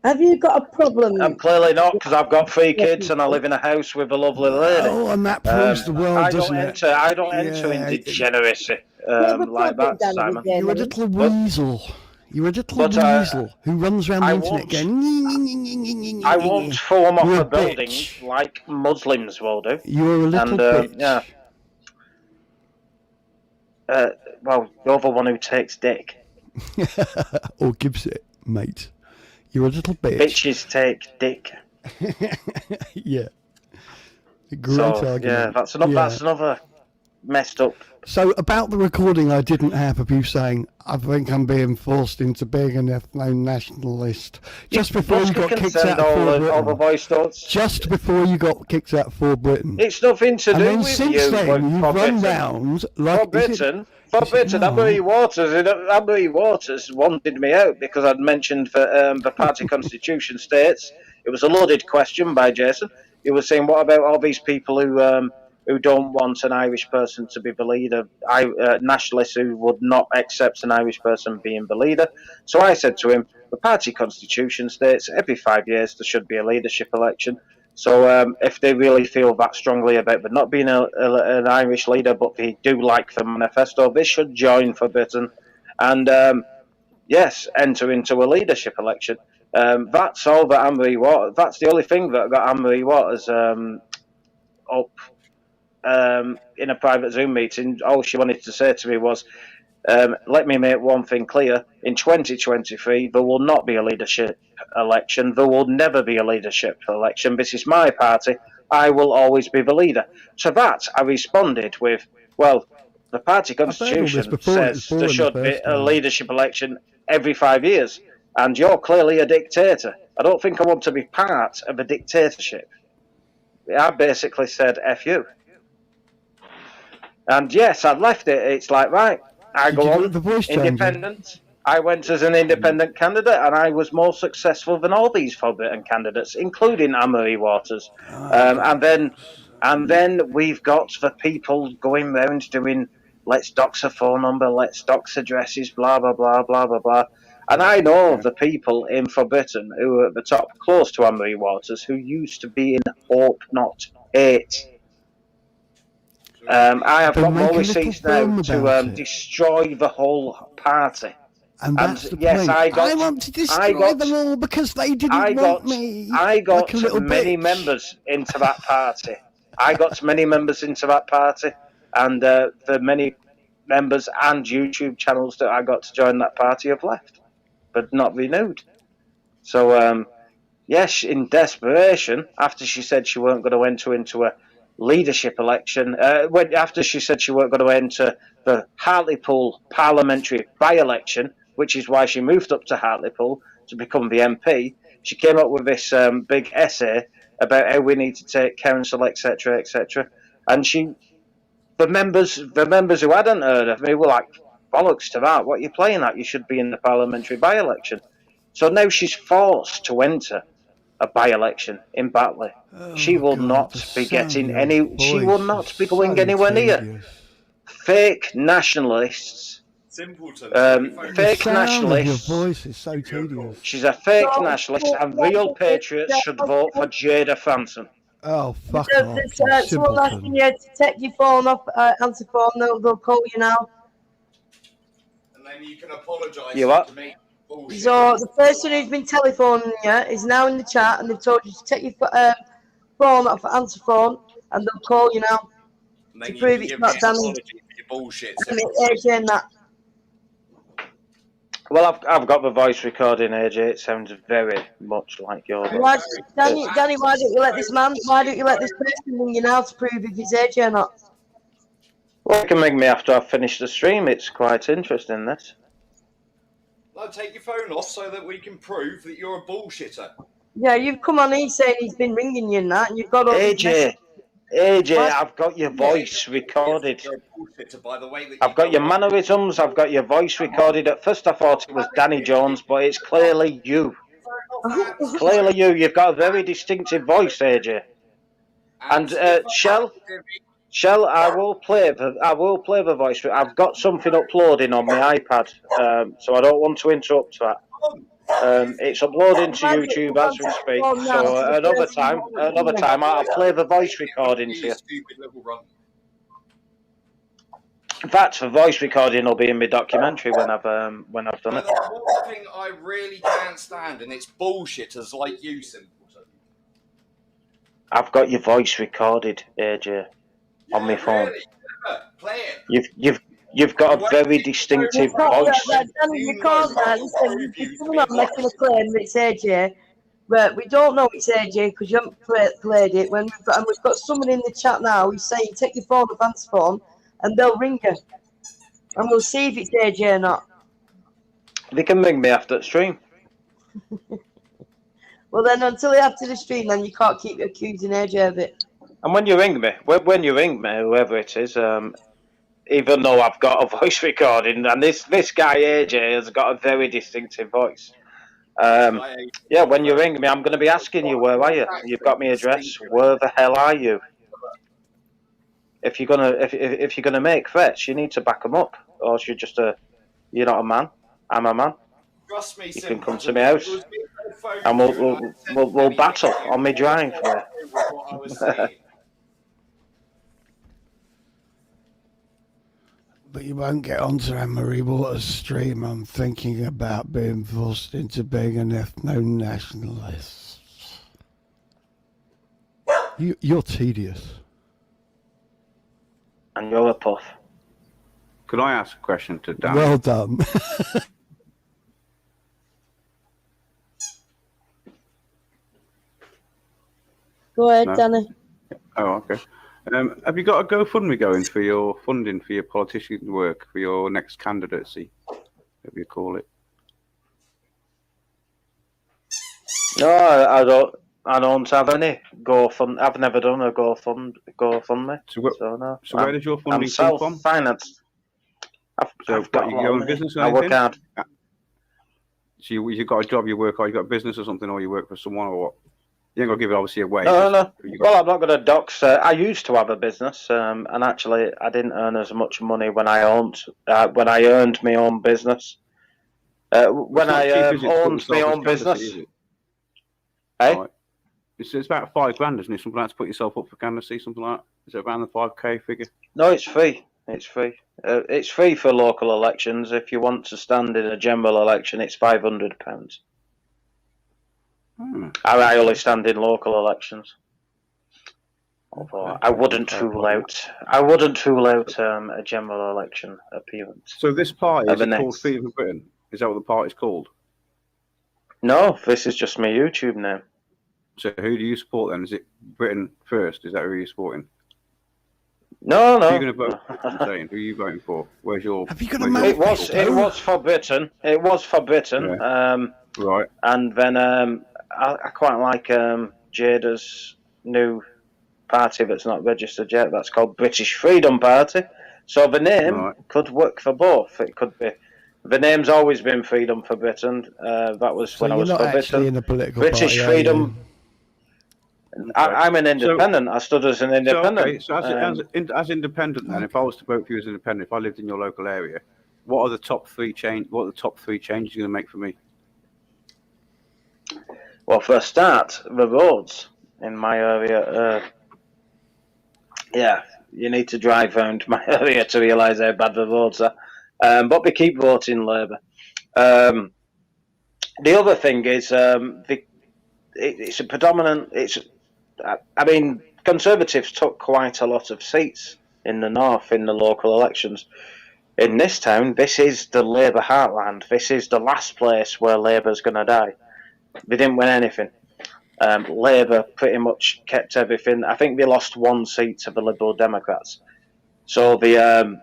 [SPEAKER 3] Have you got a problem?
[SPEAKER 7] I'm clearly not, because I've got 3 kids and I live in a house with a lovely lady.
[SPEAKER 10] Oh, and that proves the world, doesn't it?
[SPEAKER 7] I don't enter in degeneracy like that, Simon.
[SPEAKER 10] You're a little weasel. You're a little weasel who runs around the internet going...
[SPEAKER 7] I won't throw them off a building like Muslims will do.
[SPEAKER 10] You're a little bitch.
[SPEAKER 7] Yeah. Well, you're the one who takes dick.
[SPEAKER 10] Or gives it, mate. You're a little bitch.
[SPEAKER 7] Bitches take dick.
[SPEAKER 10] Yeah. Great argument.
[SPEAKER 7] Yeah, that's another messed up.
[SPEAKER 10] So about the recording I didn't have of you saying, I think I'm being forced into being an ethno-nationalist. Just before you got kicked out of For Britain. Just before you got kicked out For Britain.
[SPEAKER 7] It's nothing to do with
[SPEAKER 10] since
[SPEAKER 7] you.
[SPEAKER 10] Then, you've run round like...
[SPEAKER 7] For Britain, Anne-Marie Waters wanted me out because I'd mentioned the party constitution states. It was a loaded question by Jason. He was saying, what about all these people who don't want an Irish person to be the leader, nationalists who would not accept an Irish person being the leader? So I said to him, the party constitution states every 5 years there should be a leadership election. So if they really feel that strongly about there not being an Irish leader, but they do like the manifesto, they should join For Britain. And yes, enter into a leadership election. That's all that Anne-Marie Waters. That's the only thing that got Anne-Marie Waters up in a private Zoom meeting. All she wanted to say to me was, let me make one thing clear. In 2023, there will not be a leadership election. There will never be a leadership election. This is my party. I will always be the leader. To that, I responded with, well, the party constitution says there should be a leadership election every 5 years. And you're clearly a dictator. I don't think I want to be part of a dictatorship. I basically said, F you. And yes, I've left it. It's like, right, I go on independent. I went as an independent candidate, and I was more successful than all these forbidden candidates, including Anne-Marie Waters. And then we've got the people going round doing, let's dox a phone number, let's dox addresses, blah, blah, blah, blah, blah, blah. And I know of the people in Forbidden who are at the top, close to Anne-Marie Waters, who used to be in Hope Not 8. I have got more receipts now to destroy the whole party.
[SPEAKER 10] And that's the
[SPEAKER 7] yes,
[SPEAKER 10] point. I want to destroy them all because they didn't want me.
[SPEAKER 7] I got
[SPEAKER 10] like
[SPEAKER 7] many members into that party. I got many members into that party, and the many members and YouTube channels that I got to join that party have left, but not renewed. So, yes, in desperation, after she said she weren't going to enter into a leadership election, after she said she weren't going to enter the Hartlepool parliamentary by-election, which is why she moved up to Hartlepool to become the MP, she came up with this big essay about how we need to take council, etc., etc. And the members who hadn't heard of me were like, bollocks to that, what are you playing at? You should be in the parliamentary by-election. So now she's forced to enter a by-election in Batley. She will not be getting any. She will not be going anywhere near. Fake nationalists.
[SPEAKER 2] Simpleton.
[SPEAKER 7] Fake nationalists.
[SPEAKER 10] Your voice is so tedious.
[SPEAKER 7] She's a fake nationalist, and real patriots should vote for Jada Franson.
[SPEAKER 10] Oh, fuck off.
[SPEAKER 3] Someone asking you to take your phone off, answer phone, they'll call you now.
[SPEAKER 2] And then you can apologise
[SPEAKER 7] to
[SPEAKER 2] me.
[SPEAKER 3] So the person who's been telephoning you is now in the chat, and they've told you to take your phone off answer phone, and they'll call you now to prove it's not Danny.
[SPEAKER 2] Bullshit.
[SPEAKER 3] And that.
[SPEAKER 7] Well, I've got the voice recording, AJ. It sounds very much like yours.
[SPEAKER 3] Danny, why don't you let this person ring you now to prove if it's AJ or not?
[SPEAKER 7] Well, you can ring me after I've finished the stream. It's quite interesting, this.
[SPEAKER 2] No, take your phone off so that we can prove that you're a bullshitter.
[SPEAKER 3] Yeah, you've come on here saying he's been ringing you and that, and you've got all
[SPEAKER 7] AJ, I've got your voice recorded. I've got your mannerisms, I've got your voice recorded. At first I thought it was Danny Jones, but it's clearly you. Clearly you. You've got a very distinctive voice, AJ. And Shell, I will play the voice. I've got something uploading on my iPad, so I don't want to interrupt that. It's uploading to YouTube as we speak. So another time, I'll play the voice recording to you. In fact, the voice recording will be in my documentary when I've done it.
[SPEAKER 2] There's one thing I really can't stand, and it's bullshitters like you, Simpleton.
[SPEAKER 7] I've got your voice recorded, AJ, on my phone.
[SPEAKER 2] Play it.
[SPEAKER 7] You've got a very distinctive voice.
[SPEAKER 3] You can't, listen, you're not making a claim that it's AJ, but we don't know it's AJ because you haven't played it. We've got someone in the chat now who's saying, take your phone off answer phone, and they'll ring you. And we'll see if it's AJ or not.
[SPEAKER 7] They can ring me after the stream.
[SPEAKER 3] Well, then, until after the stream, then you can't keep accusing AJ of it.
[SPEAKER 7] And when you ring me, whoever it is, even though I've got a voice recording, and this guy AJ has got a very distinctive voice. Yeah, when you ring me, I'm going to be asking you, where are you? You've got my address. Where the hell are you? If you're gonna make threats, you need to back them up, or else you're not a man. I'm a man.
[SPEAKER 2] Trust me,
[SPEAKER 7] you can come to my house, and we'll battle on my driveway.
[SPEAKER 10] but you won't get onto Anne-Marie Waters' stream. I'm thinking about being forced into being an ethno-nationalist. You're tedious.
[SPEAKER 7] And you're a puff.
[SPEAKER 5] Could I ask a question to Dan?
[SPEAKER 10] Well done.
[SPEAKER 3] Go ahead,
[SPEAKER 5] No.
[SPEAKER 3] Danny.
[SPEAKER 5] Oh, okay. Have you got a GoFundMe going for your funding for your politician work for your next candidacy, whatever you call it?
[SPEAKER 7] No, I don't have any GoFund. I've never done a GoFundMe.
[SPEAKER 5] So,
[SPEAKER 7] no.
[SPEAKER 5] where does your
[SPEAKER 7] I'm
[SPEAKER 5] funding come from?
[SPEAKER 7] self-financed. I've got
[SPEAKER 5] you
[SPEAKER 7] a lot
[SPEAKER 5] own
[SPEAKER 7] of money.
[SPEAKER 5] business or
[SPEAKER 7] I work
[SPEAKER 5] anything?
[SPEAKER 7] hard.
[SPEAKER 5] So you got a job, you work, or you got a business or something, or you work for someone, or what? You ain't gonna give it obviously away.
[SPEAKER 7] No. Well, I'm not going to dox. I used to have a business, and actually, I didn't earn as much money when I earned my own business. When I owned my own business,
[SPEAKER 5] Right. It's about $5,000, isn't it? Something like to put yourself up for candidacy, something like that. Is it around the 5K figure?
[SPEAKER 7] No, it's free. It's free. It's free for local elections. If you want to stand in a general election, it's £500. I only stand in local elections. Although I wouldn't rule out. A general election appearance.
[SPEAKER 5] So this party is
[SPEAKER 7] the
[SPEAKER 5] it called
[SPEAKER 7] next-
[SPEAKER 5] Freedom of Britain? Is that what the party's called?
[SPEAKER 7] No, this is just my YouTube name.
[SPEAKER 5] So who do you support then? Is it Britain First? Is that who you're supporting?
[SPEAKER 7] No.
[SPEAKER 5] Who are you going to vote for? I'm saying, who are you voting for? Where's your?
[SPEAKER 10] Have you got a
[SPEAKER 7] It was for Britain. It was for Britain.
[SPEAKER 5] Yeah. Right.
[SPEAKER 7] And then I quite like Jada's new party that's not registered yet. That's called British Freedom Party. So the name could work for both. It could be. The name's always been Freedom for Britain. That was
[SPEAKER 10] So
[SPEAKER 7] when I
[SPEAKER 10] you're
[SPEAKER 7] was
[SPEAKER 10] not
[SPEAKER 7] for
[SPEAKER 10] actually
[SPEAKER 7] Britain.
[SPEAKER 10] in a political
[SPEAKER 7] British
[SPEAKER 10] party, are
[SPEAKER 7] Freedom. I'm an independent. I stood as an independent.
[SPEAKER 5] So as independent, then, if I was to vote for you as independent, if I lived in your local area, what are the top three changes you're going to make for me?
[SPEAKER 7] Well, for a start, the roads in my area. You need to drive around my area to realise how bad the roads are. But we keep voting Labour. The other thing is it's a predominant. Conservatives took quite a lot of seats in the north in the local elections. In this town, this is the Labour heartland. This is the last place where Labour's going to die. They didn't win anything. Labour pretty much kept everything. I think they lost one seat to the Liberal Democrats. So the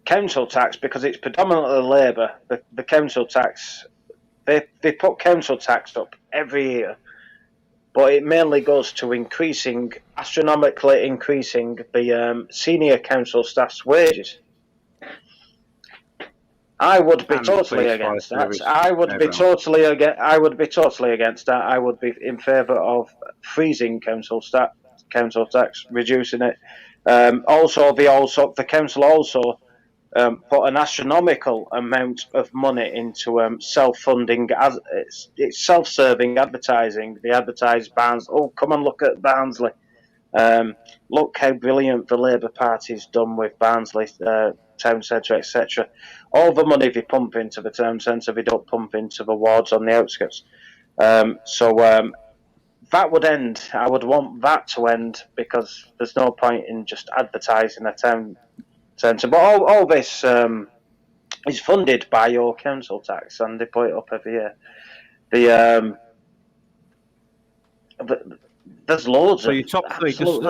[SPEAKER 7] council tax, because it's predominantly Labour, the council tax, they put council tax up every year, but it mainly goes to astronomically increasing the senior council staff's wages. I would be totally against that. I would be totally against that. I would be in favour of freezing council tax, reducing it. The council also put an astronomical amount of money into self-funding. It's self-serving advertising. They advertise Barnsley. Oh, come and look at Barnsley. Look how brilliant the Labour Party's done with Barnsley town centre, etc. All the money they pump into the town centre, they don't pump into the wards on the outskirts. That would end. I would want that to end, because there's no point in just advertising a town centre. But all this is funded by your council tax, and they put it up every year. There's loads.
[SPEAKER 5] So your top three, sum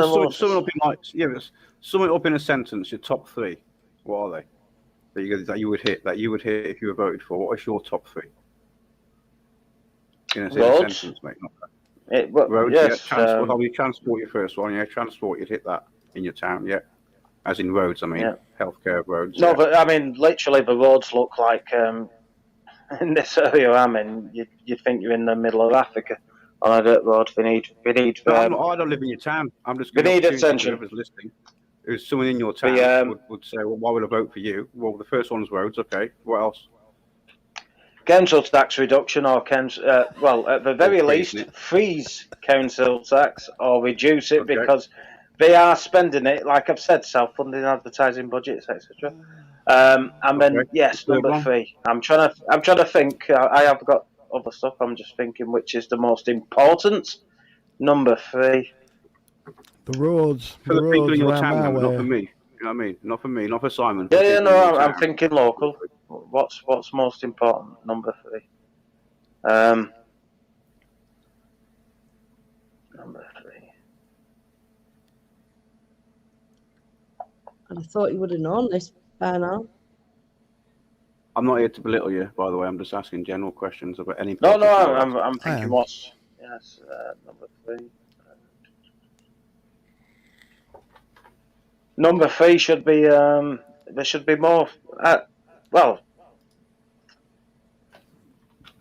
[SPEAKER 5] it up in a sentence. Your top three, what are they? That you would hit if you were voted for. What is your top three? In a sentence, mate. Roads,
[SPEAKER 7] yes.
[SPEAKER 5] Transport. Transport, your first one. Yeah, transport. You'd hit that in your town. Yeah, as in roads. I mean, healthcare roads.
[SPEAKER 7] No, but I mean, literally, the roads look like in this area I'm in. You'd think you're in the middle of Africa on a dirt road. We need.
[SPEAKER 5] I don't live in your town. I'm just.
[SPEAKER 7] We need attention.
[SPEAKER 5] Listening. If someone in your town would say, "Well, why would I vote for you?" Well, the first one's roads. Okay, what else?
[SPEAKER 7] Council tax reduction, or at the very least, freeze council tax or reduce it, because They are spending it, like I've said, self-funding advertising budgets, etc. And then
[SPEAKER 5] Okay.
[SPEAKER 7] yes,
[SPEAKER 5] Third
[SPEAKER 7] number
[SPEAKER 5] one.
[SPEAKER 7] 3. I'm trying to think. I have got other stuff. I'm just thinking which is the most important. Number 3.
[SPEAKER 10] The roads.
[SPEAKER 5] For the people
[SPEAKER 10] roads
[SPEAKER 5] in your
[SPEAKER 10] around
[SPEAKER 5] town,
[SPEAKER 10] our
[SPEAKER 5] not
[SPEAKER 10] way.
[SPEAKER 5] for me. You know what I mean? Not for me, not for Simon.
[SPEAKER 7] Yeah,
[SPEAKER 5] for
[SPEAKER 7] yeah,
[SPEAKER 5] people in
[SPEAKER 7] no,
[SPEAKER 5] your
[SPEAKER 7] I'm
[SPEAKER 5] town.
[SPEAKER 7] thinking local. What's most important? Number 3. Number 3.
[SPEAKER 3] And I thought you would have known this by now.
[SPEAKER 5] I'm not here to belittle you, by the way. I'm just asking general questions about any.
[SPEAKER 7] No,
[SPEAKER 5] particular-
[SPEAKER 7] I'm thinking
[SPEAKER 10] am.
[SPEAKER 7] what's yes, number 3. Number 3 should be there should be more. Well,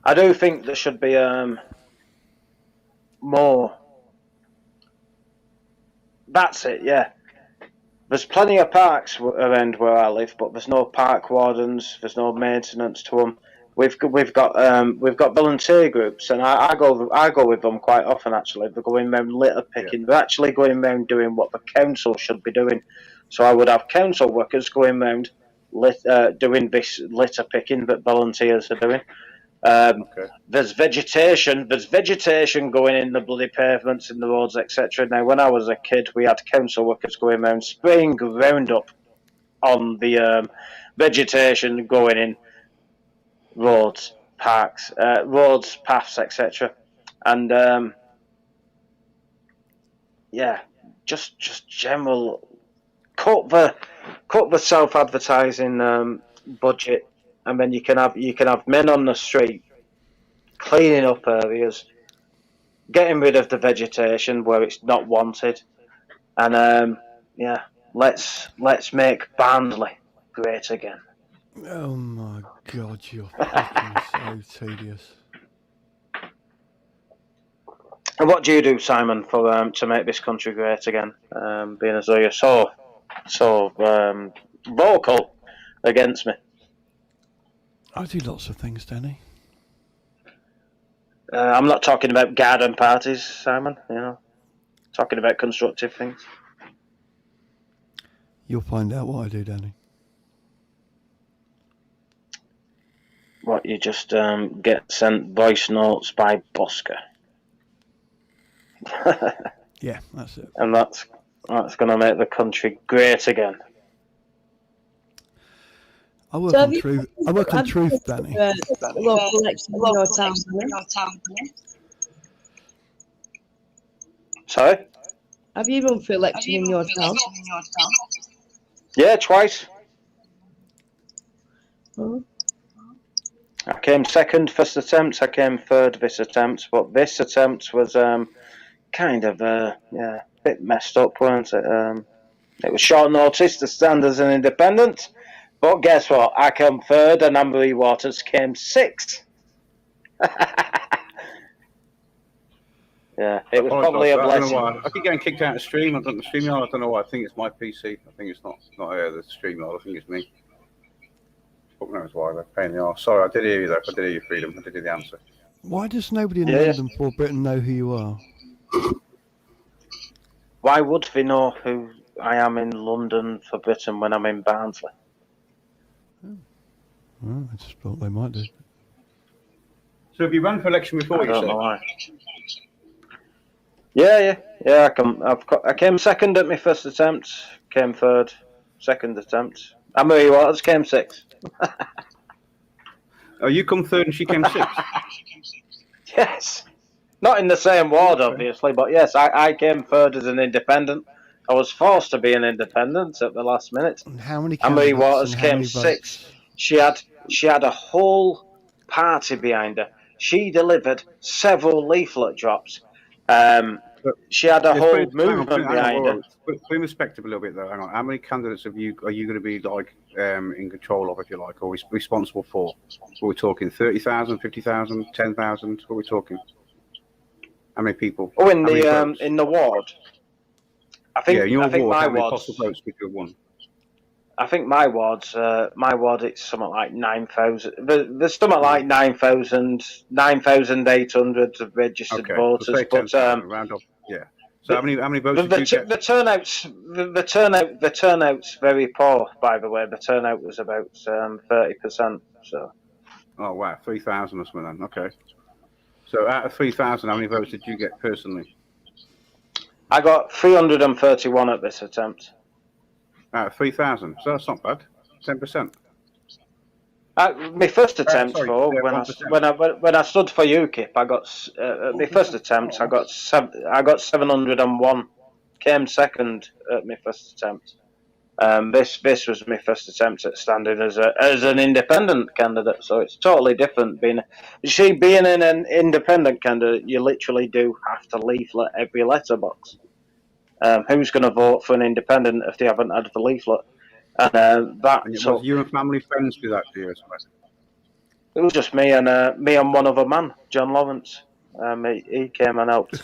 [SPEAKER 7] I do think there should be more. That's it. Yeah. There's plenty of parks around where I live, but there's no park wardens. There's no maintenance to them. We've got volunteer groups, and I go with them quite often. Actually, they're going around litter picking. They're actually going around doing what the council should be doing. So I would have council workers going around doing this litter picking that volunteers are doing.
[SPEAKER 5] Okay.
[SPEAKER 7] There's vegetation going in the bloody pavements, in the roads, etc. Now, when I was a kid, we had council workers going around spraying Roundup on the vegetation going in roads, parks, paths, etc. And yeah, just general cut the self-advertising budget. And then you can have men on the street cleaning up areas, getting rid of the vegetation where it's not wanted, and yeah, let's make Barnsley great again.
[SPEAKER 10] Oh my God, you're fucking so tedious.
[SPEAKER 7] And what do you do, Simon, for to make this country great again? Being as though you're so vocal against me.
[SPEAKER 10] I do lots of things, Danny.
[SPEAKER 7] I'm not talking about garden parties, Simon. You know, talking about constructive things.
[SPEAKER 10] You'll find out what I do, Danny.
[SPEAKER 7] What, you just get sent voice notes by Busker?
[SPEAKER 10] Yeah, that's it.
[SPEAKER 7] And that's going to make the country great again.
[SPEAKER 10] I work
[SPEAKER 3] So
[SPEAKER 10] on
[SPEAKER 3] have you-
[SPEAKER 10] truth. I work on truth, Danny.
[SPEAKER 3] Local election in your town.
[SPEAKER 7] Sorry?
[SPEAKER 3] Have you run for election in your town?
[SPEAKER 7] Yeah, twice.
[SPEAKER 3] Oh.
[SPEAKER 7] I came second first attempt. I came third this attempt, but this attempt was kind of a bit messed up, weren't it? It was short notice to stand as an independent. But guess what? I came third and Amber Waters came sixth. Yeah, it was probably a blessing.
[SPEAKER 5] I keep getting kicked out of stream. I don't know StreamYard. I don't know why. I think it's my PC. I think it's not the StreamYard. I think it's me. Fuck knows why. They're paying the arse. Sorry, I did hear you though. I did hear you, Freedom. I did hear the answer.
[SPEAKER 10] Why does nobody in
[SPEAKER 7] Yeah.
[SPEAKER 10] London for Britain know who you are?
[SPEAKER 7] Why would they know who I am in London for Britain when I'm in Barnsley?
[SPEAKER 10] Well, I just thought they might do.
[SPEAKER 5] So have you run for election before?
[SPEAKER 7] I
[SPEAKER 5] You
[SPEAKER 7] don't
[SPEAKER 5] said.
[SPEAKER 7] know why. Yeah. I came second at my first attempt. Came third, second attempt. Amber Waters came sixth.
[SPEAKER 5] Oh, you come third and she came sixth.
[SPEAKER 7] Yes. Not in the same ward, obviously, but yes, I came third as an independent. I was forced to be an independent at the last minute.
[SPEAKER 10] And how many
[SPEAKER 7] Amber
[SPEAKER 10] candidates
[SPEAKER 7] Waters
[SPEAKER 10] and how
[SPEAKER 7] came
[SPEAKER 10] many votes?
[SPEAKER 7] sixth. She had a whole party behind her. She delivered several leaflet drops. She had a whole movement behind her.
[SPEAKER 5] Put in perspective a little bit though. Hang on. How many candidates are you going to be like in control of, if you like, or responsible for? Are we talking 30,000, 50,000, 10,000? What are we talking? How many people?
[SPEAKER 7] Oh, in
[SPEAKER 5] How many votes?
[SPEAKER 7] the in the ward. I think
[SPEAKER 5] yeah, your
[SPEAKER 7] I think
[SPEAKER 5] ward.
[SPEAKER 7] my
[SPEAKER 5] How many
[SPEAKER 7] ward's.
[SPEAKER 5] possible votes could you have won?
[SPEAKER 7] I think my ward, it's something like 9,000. There's something like 9,800 registered
[SPEAKER 5] Okay,
[SPEAKER 7] voters,
[SPEAKER 5] so say
[SPEAKER 7] but
[SPEAKER 5] 10,000, round up. Yeah. So how many votes did you get?
[SPEAKER 7] The turnout's very poor. By the way, the turnout was about 30%. So.
[SPEAKER 5] Oh wow, 3,000 or something then. Okay. So out of 3,000, how many votes did you get personally?
[SPEAKER 7] I got 331 at this attempt.
[SPEAKER 5] Out of 3,000, so that's not bad. 10%.
[SPEAKER 7] My first attempt, when I stood for UKIP, I got my first attempt. I got 701. Came second at my first attempt. This was my first attempt at standing as an independent candidate, so it's totally different. Being an independent candidate, you literally do have to leaflet every letterbox. Who's going to vote for an independent if they haven't had the leaflet? And
[SPEAKER 5] was you and family friends do that to you?
[SPEAKER 7] It was just me and one other man, John Lawrence. He came and helped.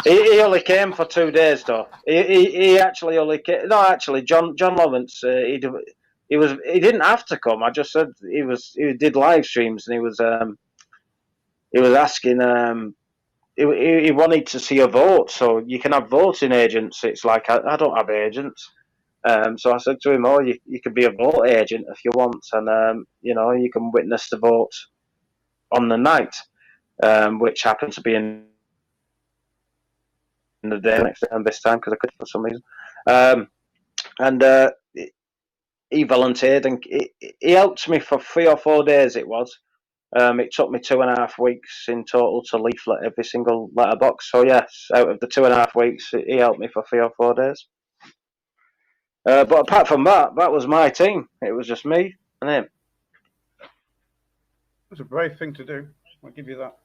[SPEAKER 7] he only came for 2 days though. He actually only came. No, actually, John Lawrence. He didn't have to come. I just said he did live streams and he was asking. He wanted to see a vote, so you can have voting agents. It's like I don't have agents. So I said to him, "Oh, you could be a vote agent if you want, and you can witness the vote on the night." Which happened to be in the day next time this time because I couldn't for some reason. He volunteered and he helped me for 3 or 4 days. It was. It took me 2.5 weeks in total to leaflet every single letterbox. So yes, out of the 2.5 weeks, he helped me for 3 or 4 days. But apart from that was my team. It was just me and him.
[SPEAKER 5] It's a brave thing to do. I'll give you that.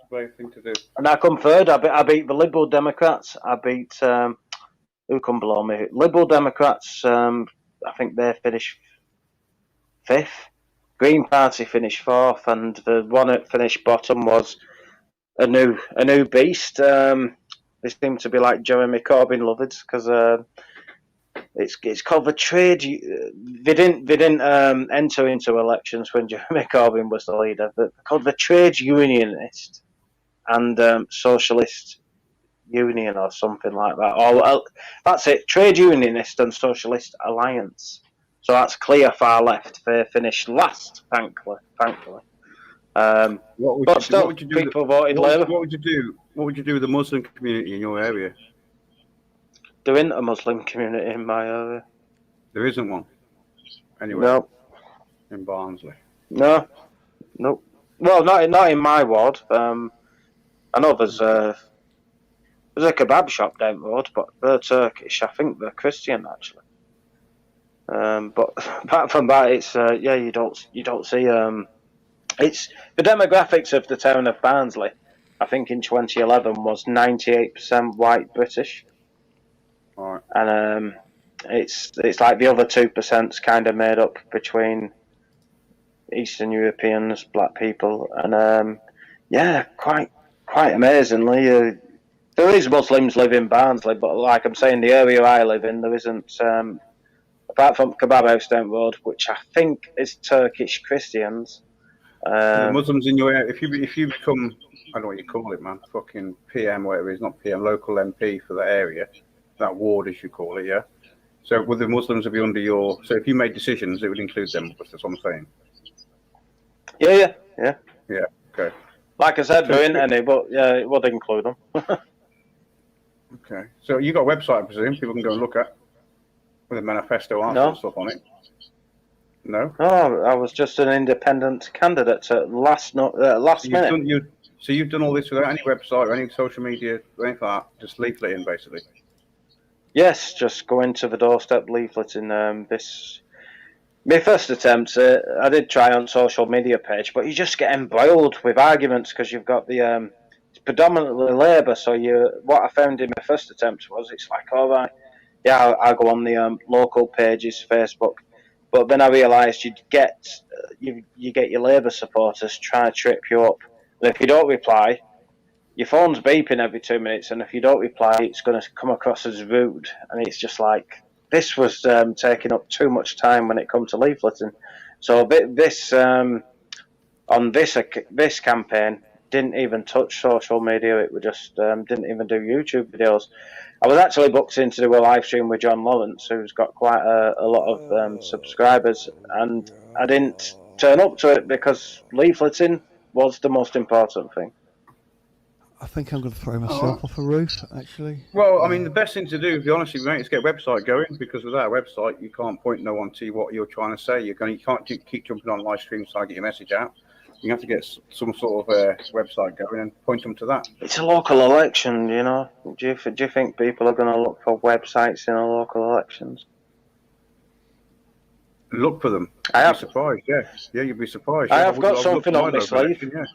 [SPEAKER 5] Brave thing to do.
[SPEAKER 7] And I come third. I beat the Liberal Democrats. I beat who come below me? Liberal Democrats. I think they finished 5th. Green Party finished 4th, and the one that finished bottom was a new beast. They seem to be like Jeremy Corbyn lovers because it's called the trade. They didn't enter into elections when Jeremy Corbyn was the leader. They're called the Trade Unionist and Socialist Union or something like that. Or that's it. Trade Unionist and Socialist Alliance. So that's clear far left. They finished last, thankfully.
[SPEAKER 5] What would you do?
[SPEAKER 7] People voted Labour.
[SPEAKER 5] What would you do? What would you do with the Muslim community in your area?
[SPEAKER 7] There isn't a Muslim community in my area.
[SPEAKER 5] There isn't one. Anyway.
[SPEAKER 7] No.
[SPEAKER 5] In Barnsley.
[SPEAKER 7] No. Well, not in my ward. I know there's a kebab shop down the road, but they're Turkish. I think they're Christian actually. But apart from that, it's you don't see it's the demographics of the town of Barnsley. I think in 2011 was 98% white British.
[SPEAKER 5] All right.
[SPEAKER 7] And it's like the other 2%'s kind of made up between Eastern Europeans, black people, and quite amazingly, there is Muslims live in Barnsley, but like I'm saying, the area I live in, there isn't. Apart from Kebab House down the road, which I think is Turkish Christians.
[SPEAKER 5] The Muslims in your area, if you become, I don't know what you call it, man, fucking PM, whatever it is, not PM, local MP for that area, that ward as you call it, yeah? So would the Muslims be under your, so if you made decisions, it would include them, that's what I'm saying?
[SPEAKER 7] Yeah,
[SPEAKER 5] okay.
[SPEAKER 7] Like I said, there isn't any, but yeah, it would include them.
[SPEAKER 5] Okay. So you got a website, I presume, people can go and look at, with a manifesto art and stuff on it? No?
[SPEAKER 7] No, I was just an independent candidate at last minute.
[SPEAKER 5] So you've done all this without any website or any social media or anything like that, just leafleting basically?
[SPEAKER 7] Yes, just going to the doorstep leafleting. My first attempt, I did try on social media page, but you just get embroiled with arguments because you've got the it's predominantly Labour. So what I found in my first attempt was it's like, all right, yeah, I'll go on the local pages, Facebook, but then I realised you get your Labour supporters trying to trip you up, and if you don't reply, your phone's beeping every 2 minutes, and if you don't reply, it's going to come across as rude, and it's just like this was taking up too much time when it comes to leafleting. So this campaign, didn't even touch social media. It was just didn't even do YouTube videos. I was actually booked in to do a live stream with John Lawrence, who's got quite a lot of subscribers, and I didn't turn up to it because leafleting was the most important thing.
[SPEAKER 10] I think I'm going to throw myself off a roof, actually.
[SPEAKER 5] Well, I mean, the best thing to do, to be honest with you, mate, is get a website going, because without a website, you can't point no one to what you're trying to say. You can't keep jumping on live streams trying to get your message out. You have to get some sort of website going and point them to that.
[SPEAKER 7] It's a local election, you know. Do you think people are going to look for websites in a local elections?
[SPEAKER 5] Look for them.
[SPEAKER 7] I have.
[SPEAKER 5] You'd be surprised, yeah. Yeah, you'd be surprised.
[SPEAKER 7] I
[SPEAKER 5] Yeah,
[SPEAKER 7] have got something up my sleeve.
[SPEAKER 5] Yeah.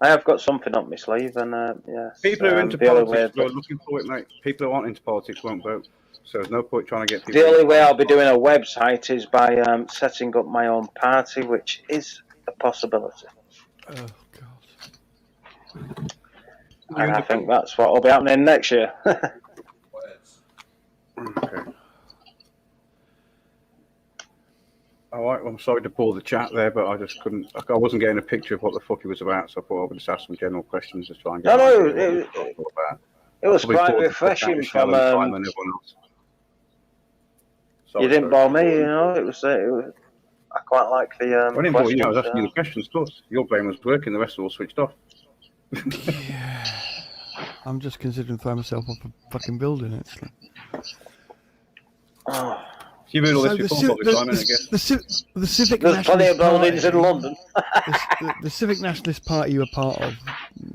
[SPEAKER 7] I have got something up my sleeve, and yes.
[SPEAKER 5] People who are into politics are looking for it, mate. People who aren't into politics won't vote. So there's no point trying to get people.
[SPEAKER 7] The only way I'll be doing a website is by setting up my own party, which is a possibility.
[SPEAKER 10] Oh, God.
[SPEAKER 7] And I think that's what will be happening next year.
[SPEAKER 5] Okay. All right, well, I'm sorry to pull the chat there, but I just couldn't. I wasn't getting a picture of what the fuck it was about, so I thought I would just ask some general questions to try and get.
[SPEAKER 7] It was quite refreshing from. You didn't bore me, you know. It was. I quite like the.
[SPEAKER 5] I didn't bore you. I was asking you the questions, of course. Your brain was working, the rest of it all switched off.
[SPEAKER 10] Yeah. I'm just considering throwing myself off a fucking building, actually.
[SPEAKER 7] Oh.
[SPEAKER 5] You've heard all this before, probably, Simon, I guess.
[SPEAKER 10] The Civic
[SPEAKER 7] There's plenty of buildings in London.
[SPEAKER 10] the Civic Nationalist Party you were part of,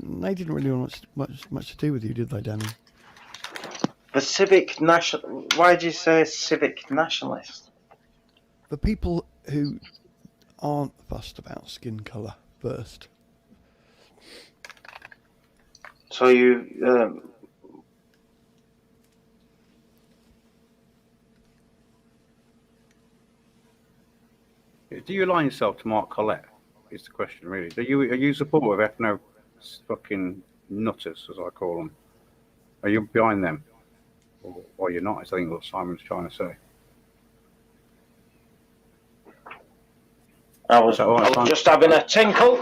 [SPEAKER 10] they didn't really want much to do with you, did they, Danny?
[SPEAKER 7] The Civic National. Why did you say Civic Nationalist?
[SPEAKER 10] The people who aren't fussed about skin colour first.
[SPEAKER 7] So you.
[SPEAKER 5] Do you align yourself to Mark Collett? Is the question really? Are you supportive of ethno fucking nutters, as I call them? Are you behind them, or you're not? I think what Simon's trying to say.
[SPEAKER 7] I was just having a tinkle.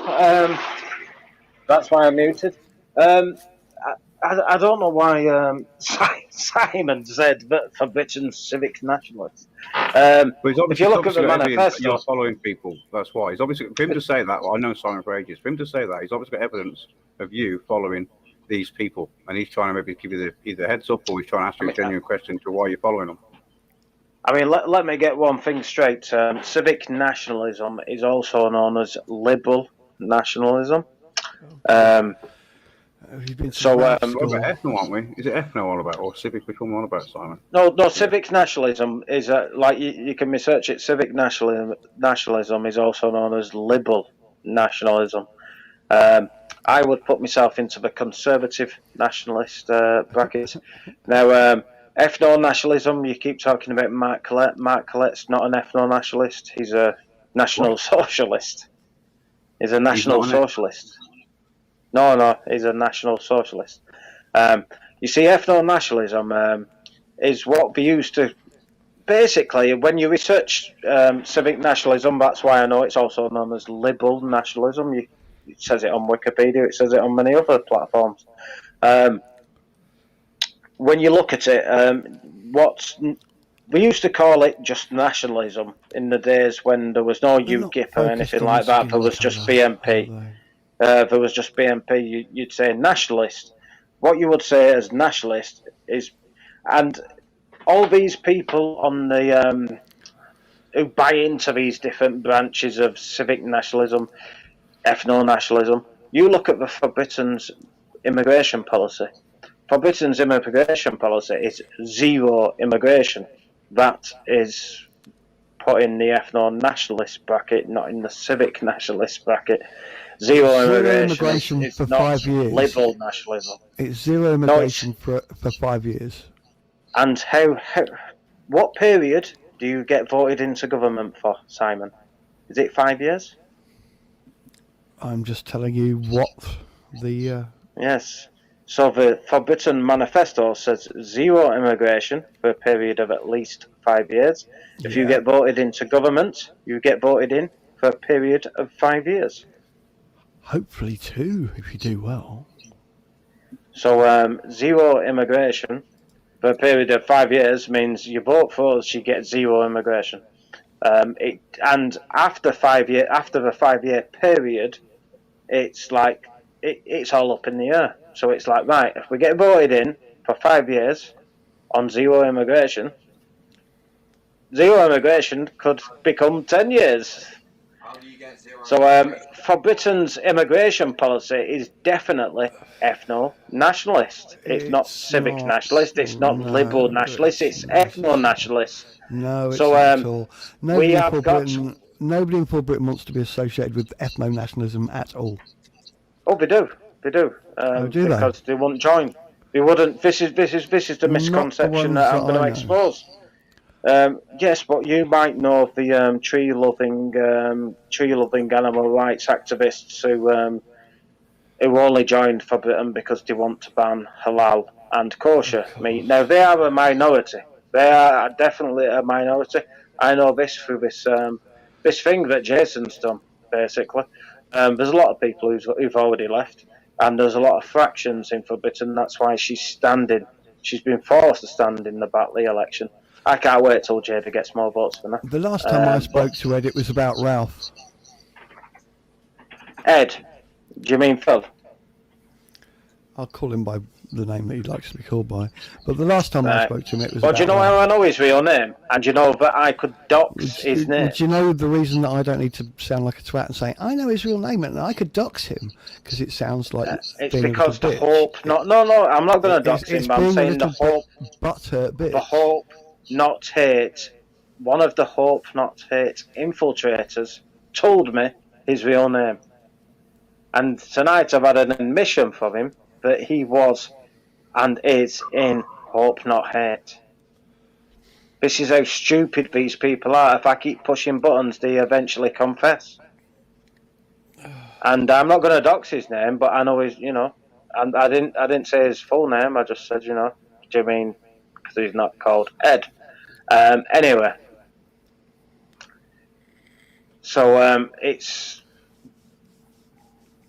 [SPEAKER 7] That's why I'm muted. I don't know why Simon said that for Britain's civic nationalists. If you look at the manifesto,
[SPEAKER 5] you're following people. That's why. He's obviously, for him to say that. Well, I know Simon for ages. For him to say that, he's obviously got evidence of you following these people, and he's trying to maybe give you either heads up, or he's trying to ask you a genuine question to why you're following them.
[SPEAKER 7] I mean, let me get one thing straight. Civic nationalism is also known as liberal nationalism.
[SPEAKER 5] So we're about ethno, aren't we? Is it ethno all about, or civic? Which one we're on about, Simon?
[SPEAKER 7] No. Civic nationalism is like you can research it. Civic nationalism is also known as liberal nationalism. I would put myself into the conservative nationalist bracket. Now, ethno nationalism. You keep talking about Mark Collett. Mark Collett's not an ethno nationalist. He's a national socialist. He's a national socialist. No, he's a national socialist. You see, ethno-nationalism is what we used to... Basically, when you research civic nationalism, that's why I know it's also known as liberal nationalism. It says it on Wikipedia, it says it on many other platforms. When you look at it, we used to call it just nationalism in the days when there was no UKIP or anything like that. There was just BNP. If it was just BNP, you'd say nationalist. What you would say as nationalist is, and all these people on the who buy into these different branches of civic nationalism, ethno-nationalism, you look at for Britain's immigration policy. For Britain's immigration policy, it's zero immigration. That is put in the ethno-nationalist bracket, not in the civic nationalist bracket. Zero immigration is
[SPEAKER 10] for
[SPEAKER 7] not
[SPEAKER 10] 5 years.
[SPEAKER 7] Liberal nationalism.
[SPEAKER 10] It's zero immigration for 5 years.
[SPEAKER 7] And what period do you get voted into government for, Simon? Is it 5 years?
[SPEAKER 10] I'm just telling you what the...
[SPEAKER 7] Yes. So the For Britain manifesto says zero immigration for a period of at least 5 years. If you get voted into government, you get voted in for a period of 5 years.
[SPEAKER 10] Hopefully 2, if you do well.
[SPEAKER 7] So zero immigration for a period of 5 years means you vote for us, you get zero immigration. And after the 5-year period, it's like it's all up in the air. So it's like, right, if we get voted in for 5 years on zero immigration could become 10 years. So for Britain's immigration policy is definitely ethno-nationalist. It's not civic nationalist, it's not liberal nationalist, it's ethno-nationalist.
[SPEAKER 10] No, it's
[SPEAKER 7] So,
[SPEAKER 10] not at all.
[SPEAKER 7] we have got-
[SPEAKER 10] Nobody in Full Britain wants to be associated with ethno-nationalism at all.
[SPEAKER 7] Oh, they do.
[SPEAKER 10] Do they?
[SPEAKER 7] Because they wouldn't join. They wouldn't. This is the misconception that I'm
[SPEAKER 10] ones
[SPEAKER 7] going
[SPEAKER 10] that I
[SPEAKER 7] to expose. Yes, but you might know of the tree-loving animal rights activists who only joined for Britain because they want to ban halal and kosher meat. Now they are a minority. They are definitely a minority. I know this through this thing that Jason's done. Basically, there's a lot of people who've already left, and there's a lot of fractions in for Britain. That's why she's standing. She's been forced to stand in the Batley election. I can't wait till Jada gets more votes than that.
[SPEAKER 10] The last time I spoke to Ed, it was about Ralph.
[SPEAKER 7] Ed, do you mean Phil?
[SPEAKER 10] I'll call him by the name that he likes to be called by. But the last time I spoke to him, it was
[SPEAKER 7] Well,
[SPEAKER 10] about
[SPEAKER 7] do you know
[SPEAKER 10] Ralph.
[SPEAKER 7] how I know his real name? And do you know that I could dox his name?
[SPEAKER 10] Do you know the reason that I don't need to sound like a twat and say, I know his real name and I could dox him? Because it sounds like
[SPEAKER 7] It's
[SPEAKER 10] being a
[SPEAKER 7] because the
[SPEAKER 10] little bitch.
[SPEAKER 7] hope... No, I'm not going to dox
[SPEAKER 10] It's
[SPEAKER 7] him. I'm
[SPEAKER 10] being a
[SPEAKER 7] saying the
[SPEAKER 10] little
[SPEAKER 7] hope...
[SPEAKER 10] butthurt bitch.
[SPEAKER 7] The hope, not hate. One of the hope, not hate infiltrators told me his real name. And tonight I've had an admission from him that he was and is in hope, not hate. This is how stupid these people are. If I keep pushing buttons, they eventually confess. And I'm not going to dox his name, but I know his, and I didn't say his full name. I just said, do you mean, because he's not called Ed. Anyway. So it's,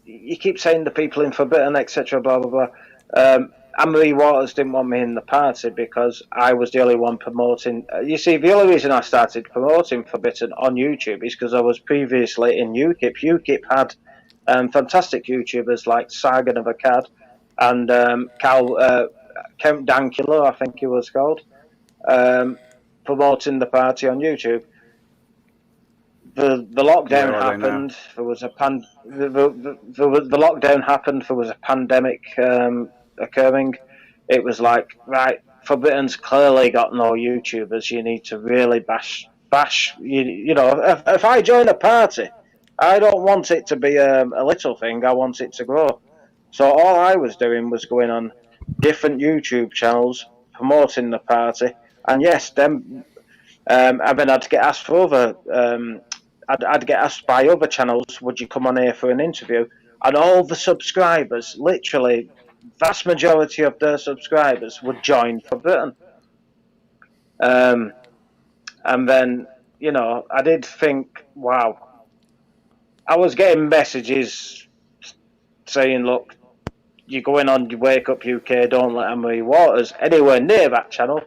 [SPEAKER 7] you keep saying the people in for Britain, etc., blah, blah, blah. Anne-Marie Waters didn't want me in the party because I was the only one promoting. You see, the only reason I started promoting for Britain on YouTube is because I was previously in UKIP. UKIP had fantastic YouTubers like Sagan of Akkad and Count Dankula, I think he was called, promoting the party on YouTube. The lockdown happened. There was a the lockdown happened. There was a pandemic occurring. It was like, right, for Britain's clearly got no YouTubers. You need to really bash. If I join a party, I don't want it to be a little thing. I want it to grow. So all I was doing was going on different YouTube channels promoting the party. And yes, them. I'd get asked for other. I'd get asked by other channels, would you come on here for an interview? And all the subscribers, literally, vast majority of their subscribers would join for Britain. And then, I did think, wow. I was getting messages saying, look, you're going on Wake Up UK, don't let Anne-Marie Waters anywhere near that channel.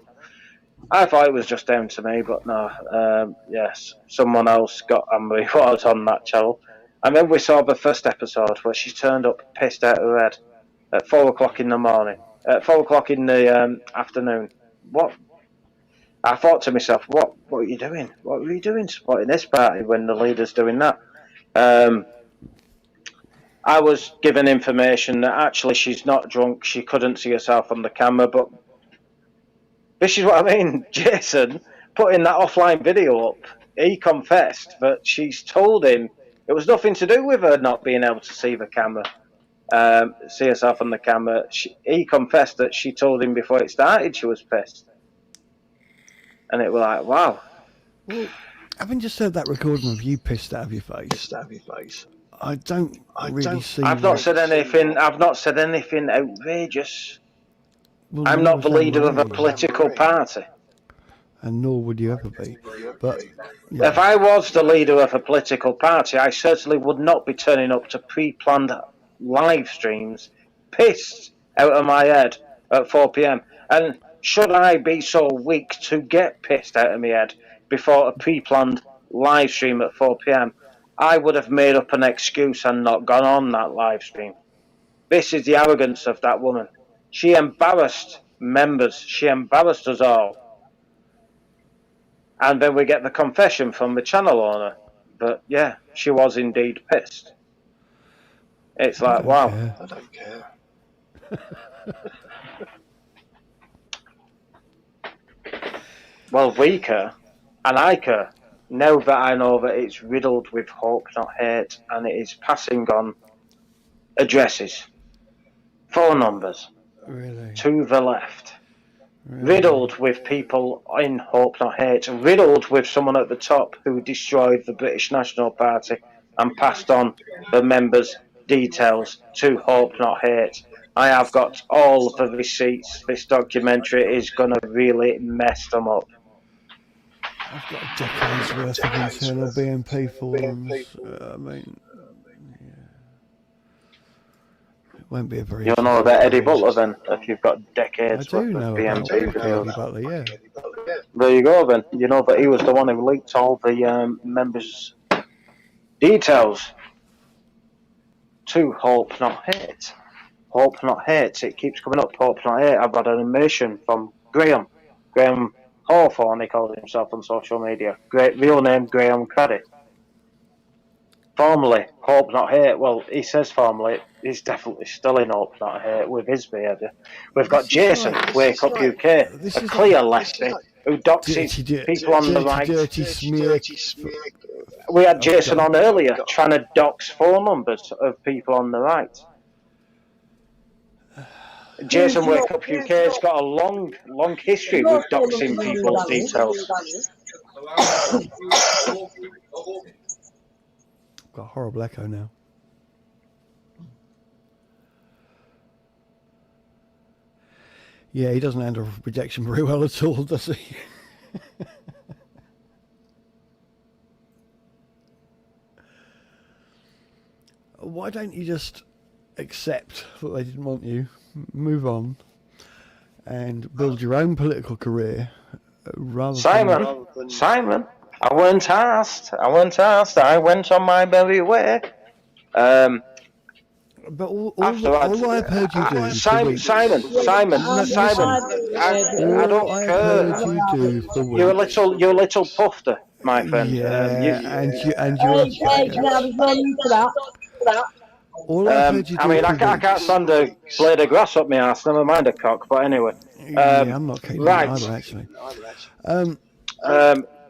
[SPEAKER 7] I thought it was just down to me, but no. Yes, someone else got Anne-Marie Waters on that channel. And then we saw the first episode where she turned up pissed out of her head at 4 o'clock in the morning, at 4 o'clock in the afternoon. What? I thought to myself, what are you doing? What were you doing supporting this party when the leader's doing that? I was given information that actually she's not drunk, she couldn't see herself on the camera, but this is what I mean, Jason, putting that offline video up, he confessed that she's told him it was nothing to do with her not being able to see the camera, see herself on the camera. He confessed that she told him before it started she was pissed. And it was like, wow.
[SPEAKER 10] Well, having just heard that recording of you pissed out of your face, I don't really see.
[SPEAKER 7] I've not said anything outrageous.
[SPEAKER 10] Well,
[SPEAKER 7] I'm not the leader of a political party.
[SPEAKER 10] and nor would you ever be. But yeah.
[SPEAKER 7] If I was the leader of a political party, I certainly would not be turning up to pre-planned live streams, pissed out of my head at 4 p.m. And should I be so weak to get pissed out of my head before a pre-planned live stream at 4 p.m., I would have made up an excuse and not gone on that live stream. This is the arrogance of that woman. She embarrassed members. She embarrassed us all. And then we get the confession from the channel owner. But yeah, she was indeed pissed. It's like, wow.
[SPEAKER 10] I don't care.
[SPEAKER 7] Well, we care, and I care. Now that I know that it's riddled with hope, not hate, and it is passing on addresses, phone numbers,
[SPEAKER 10] Really?
[SPEAKER 7] to the left,
[SPEAKER 10] Really?
[SPEAKER 7] riddled with people in hope, not hate, riddled with someone at the top who destroyed the British National Party and passed on the members' details to hope, not hate. I have got all the receipts. This documentary is going to really mess them up.
[SPEAKER 10] I've got a decade's worth of internal BNP forums. I mean, yeah. It won't be a very.
[SPEAKER 7] You know about Eddie Butler then, if you've got
[SPEAKER 10] I
[SPEAKER 7] decades
[SPEAKER 10] do
[SPEAKER 7] worth
[SPEAKER 10] know
[SPEAKER 7] of
[SPEAKER 10] about
[SPEAKER 7] BNP
[SPEAKER 10] Eddie
[SPEAKER 7] videos.
[SPEAKER 10] Butler, yeah.
[SPEAKER 7] There you go then. You know that he was the one who leaked all the members' details to Hope Not Hate. Hope Not Hate. It keeps coming up, Hope Not Hate. I've had an animation from Graham Hawthorne, he calls himself on social media. Great real name, Graham Craddy. Formerly, Hope Not Hate. Well, he says formerly, he's definitely still in Hope Not Hate with his behaviour. We've got Jason, Wake Up UK, a clear lefty who doxes people on the right.
[SPEAKER 10] Dirty smear.
[SPEAKER 7] We had Jason on earlier trying to dox phone numbers of people on the right. Jason Wake Up UK has got a long history with doxing people's details.
[SPEAKER 10] Got a horrible echo now. Yeah, he doesn't handle rejection very well at all, does he? Why don't you just accept that they didn't want you, move on, and build your own political career rather than...
[SPEAKER 7] Simon, I weren't asked. I went on my merry way.
[SPEAKER 10] But all I've heard you do...
[SPEAKER 7] Simon, I don't care. You're a little puffer, my friend.
[SPEAKER 10] Yeah, and you're...
[SPEAKER 3] there's no need for that.
[SPEAKER 10] All I've heard you do...
[SPEAKER 7] I mean, I can't stand a blade of grass up my arse, never mind a cock, but anyway.
[SPEAKER 10] Yeah, I'm not keen on
[SPEAKER 7] right.
[SPEAKER 10] either, actually.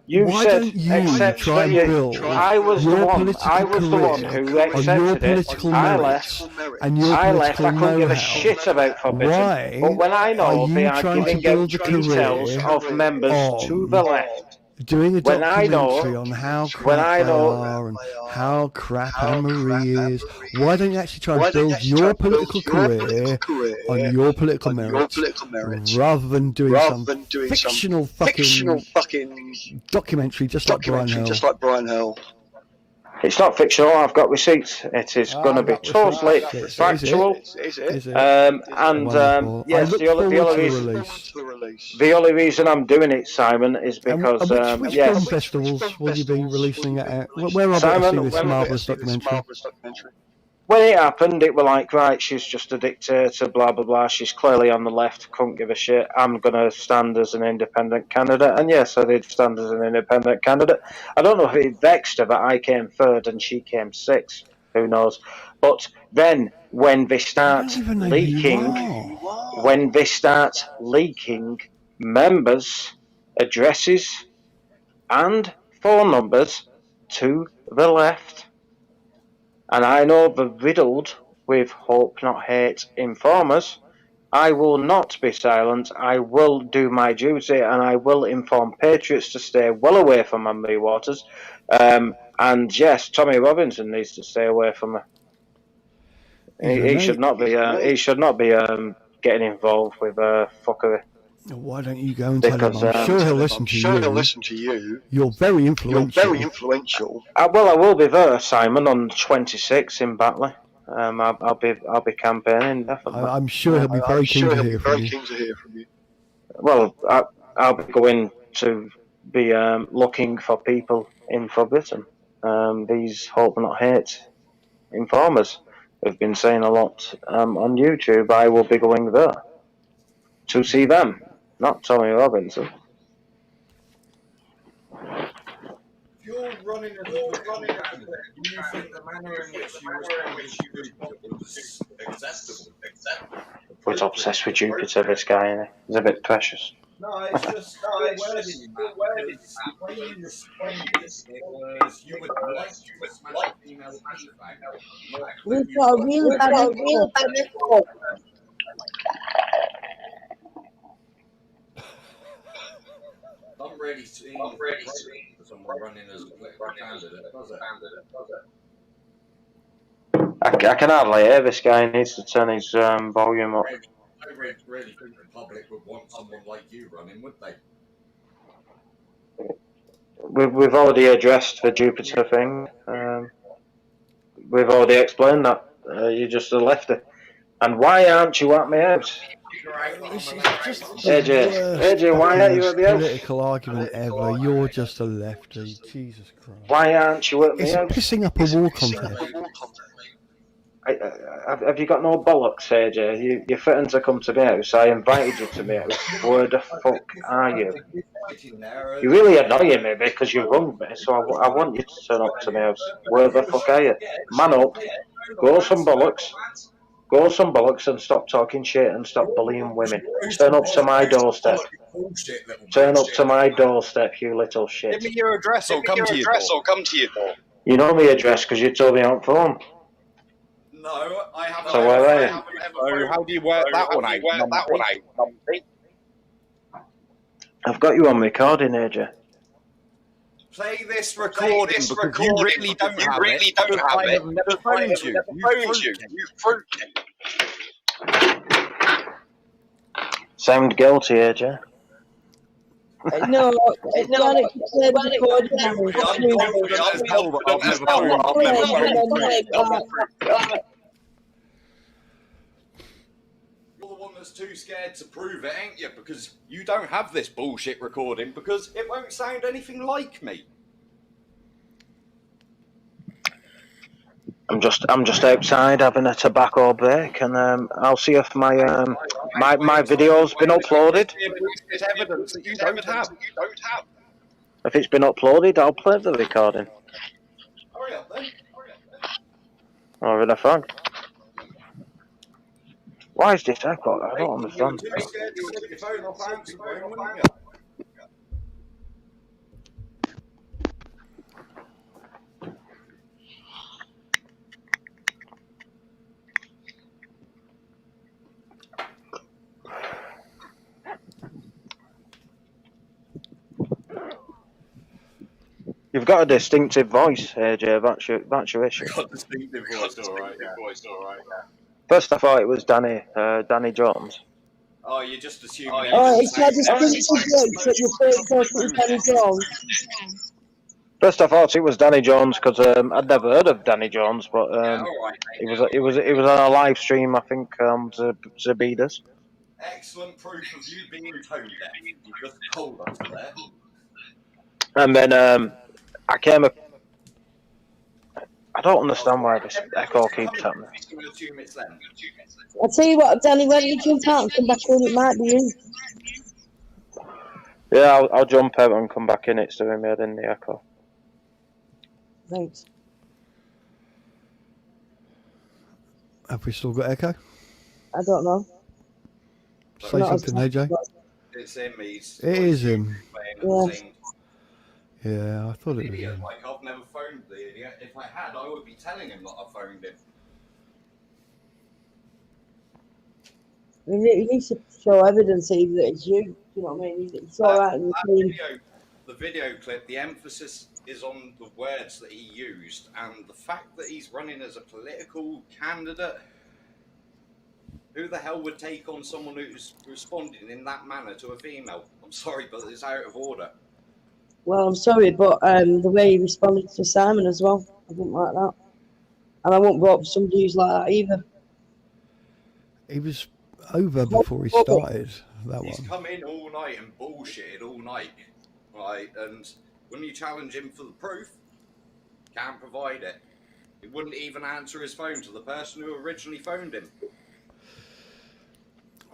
[SPEAKER 7] You
[SPEAKER 10] Why
[SPEAKER 7] said
[SPEAKER 10] don't you
[SPEAKER 7] accept
[SPEAKER 10] try and
[SPEAKER 7] that
[SPEAKER 10] build
[SPEAKER 7] I was the
[SPEAKER 10] your
[SPEAKER 7] one.
[SPEAKER 10] political
[SPEAKER 7] I was the one
[SPEAKER 10] career
[SPEAKER 7] who accepted it. I left.
[SPEAKER 10] And your
[SPEAKER 7] I left. I
[SPEAKER 10] political
[SPEAKER 7] couldn't give a
[SPEAKER 10] know-how?
[SPEAKER 7] shit about forbidden.
[SPEAKER 10] Why
[SPEAKER 7] But when I know
[SPEAKER 10] are
[SPEAKER 7] they
[SPEAKER 10] you
[SPEAKER 7] are
[SPEAKER 10] trying to
[SPEAKER 7] giving
[SPEAKER 10] build
[SPEAKER 7] out
[SPEAKER 10] a career
[SPEAKER 7] details of members to the left,
[SPEAKER 10] doing a
[SPEAKER 7] when I
[SPEAKER 10] documentary
[SPEAKER 7] know-
[SPEAKER 10] on how
[SPEAKER 7] when
[SPEAKER 10] crap
[SPEAKER 7] I
[SPEAKER 10] they
[SPEAKER 7] know-
[SPEAKER 10] are and how crap Anne-Marie is? Why don't you actually try and build your political career on your political merits rather than doing some fictional fucking documentary just like Brian Hill?
[SPEAKER 7] It's not fictional. I've got receipts. It is going to be totally factual.
[SPEAKER 10] Is it?
[SPEAKER 7] And
[SPEAKER 10] Wonderful. I
[SPEAKER 7] yes,
[SPEAKER 10] look
[SPEAKER 7] the only
[SPEAKER 10] forward to
[SPEAKER 7] reason.
[SPEAKER 10] the release.
[SPEAKER 7] The only reason I'm doing it, Simon, is
[SPEAKER 10] And
[SPEAKER 7] because
[SPEAKER 10] which film
[SPEAKER 7] yes,
[SPEAKER 10] festivals will you be releasing it at? Where are
[SPEAKER 7] Simon,
[SPEAKER 10] we to see this marvellous documentary?
[SPEAKER 7] when it happened, it were like, right, she's just a dictator, blah blah blah. She's clearly on the left, couldn't give a shit. I'm gonna stand as an independent candidate, and yes, I did stand as an independent candidate. I don't know if it vexed her that I came third and she came sixth. Who knows? But then when they start leaking, members' addresses and phone numbers to the left, and I know they're riddled with Hope Not Hate informers, I will not be silent. I will do my duty, and I will inform patriots to stay well away from Anne-Marie Waters. And yes, Tommy Robinson needs to stay away from her. He should not be. He should not be getting involved with fuckery.
[SPEAKER 10] Why don't you go and tell him?
[SPEAKER 7] Because,
[SPEAKER 10] I'm sure he'll listen to you. You're very influential.
[SPEAKER 7] Well, I will be there, Simon, on 26 in Batley. I'll be campaigning definitely.
[SPEAKER 10] I'm sure he'll be very keen to hear from you.
[SPEAKER 7] Well, I'll be going to be looking for people in for Britain. These Hope Not Hate informers have been saying a lot on YouTube. I will be going there to see them, not Tommy Robinson.
[SPEAKER 2] If you're running as a candidate, do you think the manner in which you responded was acceptable?
[SPEAKER 7] We're obsessed with Jupiter, this guy, isn't he? He's a bit precious.
[SPEAKER 2] No, it's just the wording, because the way you responded, it was you would like to smash a female feedback.
[SPEAKER 3] We've got a real bad echo.
[SPEAKER 2] Not really seeing for someone running as a political candidate, does it?
[SPEAKER 7] I can hardly hear this guy. He needs to turn his volume up.
[SPEAKER 2] I really think the public would want someone like you running, would they?
[SPEAKER 7] We've already addressed the Jupiter thing. We've already explained that. You're just a lefty. And why aren't you at my house? AJ, why aren't you at the house?
[SPEAKER 10] Political argument ever. You're just a lefty. Jesus Christ.
[SPEAKER 7] Why aren't you at my
[SPEAKER 10] It's
[SPEAKER 7] house?
[SPEAKER 10] pissing up a war contest.
[SPEAKER 7] Have you got no bollocks, AJ? You're fitting to come to my house. I invited you to my house. Where the fuck are you? You're really annoying me because you rung me, so I want you to turn up to my house. Where the fuck are you? Man up, grow some bollocks and stop talking shit and stop bullying women. Turn up to my doorstep. Turn up to my doorstep, you little shit.
[SPEAKER 11] Give me your address or come to your door.
[SPEAKER 7] You know my address because you told me on phone.
[SPEAKER 2] No, I haven't.
[SPEAKER 7] So where are you?
[SPEAKER 11] So how do you work that one out?
[SPEAKER 7] I've got you on recording, AJ.
[SPEAKER 2] Play this recording because you really don't have it.
[SPEAKER 11] I have never phoned you. You fruit.
[SPEAKER 7] Sound guilty, AJ.
[SPEAKER 3] No, it's not recorded.
[SPEAKER 2] You're the one that's too scared to prove it, ain't you? Because you don't have this bullshit recording because it won't sound anything like me.
[SPEAKER 7] I'm just outside having a tobacco break, and I'll see if my video's been uploaded.
[SPEAKER 2] It's evidence that you don't have.
[SPEAKER 7] If it's been uploaded, I'll play the recording.
[SPEAKER 2] Hurry up then.
[SPEAKER 7] Or in a phone. Why is this echo? I don't understand.
[SPEAKER 2] You're too scared to stick your phone off answer phone, wouldn't you?
[SPEAKER 7] You've got a distinctive voice, AJ. That's your issue.
[SPEAKER 2] Got distinctive voice, alright.
[SPEAKER 7] First, I thought it was Danny Jones.
[SPEAKER 2] Oh, you're just assuming.
[SPEAKER 3] Oh, it's not distinctive voice that you thought it was Danny Jones.
[SPEAKER 7] First, I thought it was Danny Jones because I'd never heard of Danny Jones, but it was on a live stream, I think, Zabidas.
[SPEAKER 2] Excellent proof of you being tone deaf. You just told us there.
[SPEAKER 7] And then I came up. I don't understand why this echo keeps happening.
[SPEAKER 3] I'll tell you what, Danny, why don't you jump out and come back in? It might be you.
[SPEAKER 7] Yeah, I'll jump out and come back in. It's doing me in the echo.
[SPEAKER 3] Thanks.
[SPEAKER 10] Have we still got echo?
[SPEAKER 3] I don't know.
[SPEAKER 10] Say something, AJ.
[SPEAKER 2] It's him.
[SPEAKER 10] It is him.
[SPEAKER 3] Yeah.
[SPEAKER 10] Yeah, I thought it was
[SPEAKER 2] Idiot,
[SPEAKER 10] him.
[SPEAKER 2] like I've never phoned the idiot. If I had, I would be telling him that I phoned him.
[SPEAKER 3] You need to show evidence either that it's you. You know what I mean? It's all right.
[SPEAKER 2] The video clip, the emphasis is on the words that he used, and the fact that he's running as a political candidate. Who the hell would take on someone who's responding in that manner to a female? I'm sorry, but it's out of order.
[SPEAKER 3] Well, I'm sorry, but the way he responded to Simon as well, I didn't like that. And I won't brought up somebody who's like that either.
[SPEAKER 10] He was over before he started that
[SPEAKER 2] He's
[SPEAKER 10] one.
[SPEAKER 2] come in all night and bullshitted all night, right? And when you challenge him for the proof, can't provide it. He wouldn't even answer his phone to the person who originally phoned him.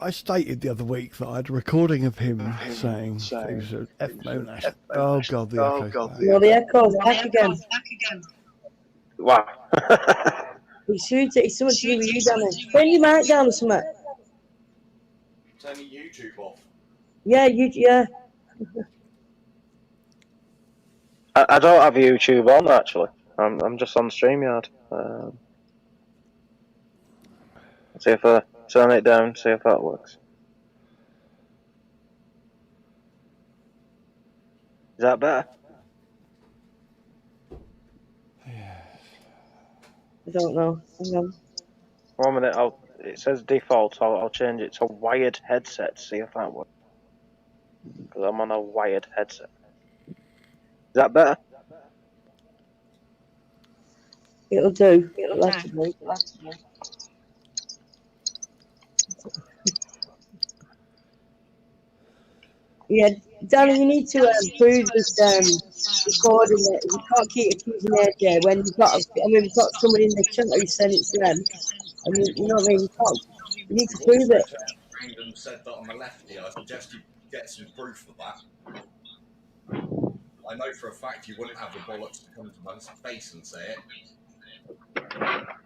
[SPEAKER 10] I stated the other week that I had a recording of him saying that he was an F-Moan. Oh God, the echo.
[SPEAKER 3] Well, the echo's back again.
[SPEAKER 7] Wow.
[SPEAKER 3] It's something to do with you, Danny. Turn your mic down or something.
[SPEAKER 2] Turning YouTube off.
[SPEAKER 3] Yeah, yeah.
[SPEAKER 7] I don't have YouTube on, actually. I'm just on StreamYard. See if I turn it down, see if that works. Is that better?
[SPEAKER 3] I don't know. Hang on.
[SPEAKER 7] 1 minute, it says default, I'll change it to wired headset, see if that works. Because I'm on a wired headset. Is that better?
[SPEAKER 3] It'll do. It'll have to do. Yeah, Danny, you need to prove this recording it. You can't keep accusing AJ when you've got, we've got someone in the chat who said it's them. And you know what I mean? You need to prove it.
[SPEAKER 2] Brandon said that I'm a lefty. I suggest you get some proof of that. I know for a fact you wouldn't have the bollocks to come to my face and say it.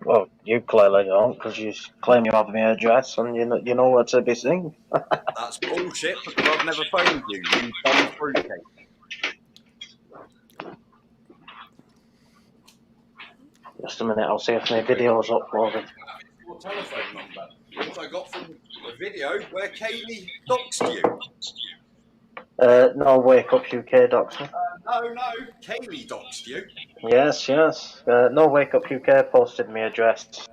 [SPEAKER 7] Well, you clearly don't, because you claim you have my address and you know where to be seen.
[SPEAKER 2] That's bullshit, because I've never phoned you, you dumb fruitcake.
[SPEAKER 7] Just a minute, I'll see if my video's uploaded.
[SPEAKER 2] Your telephone number, which I got from a video where Kaylee doxed you.
[SPEAKER 7] No, Wake Up UK docs me.
[SPEAKER 2] No, Kaylee doxed you.
[SPEAKER 7] Yes. No, Wake Up UK posted my address.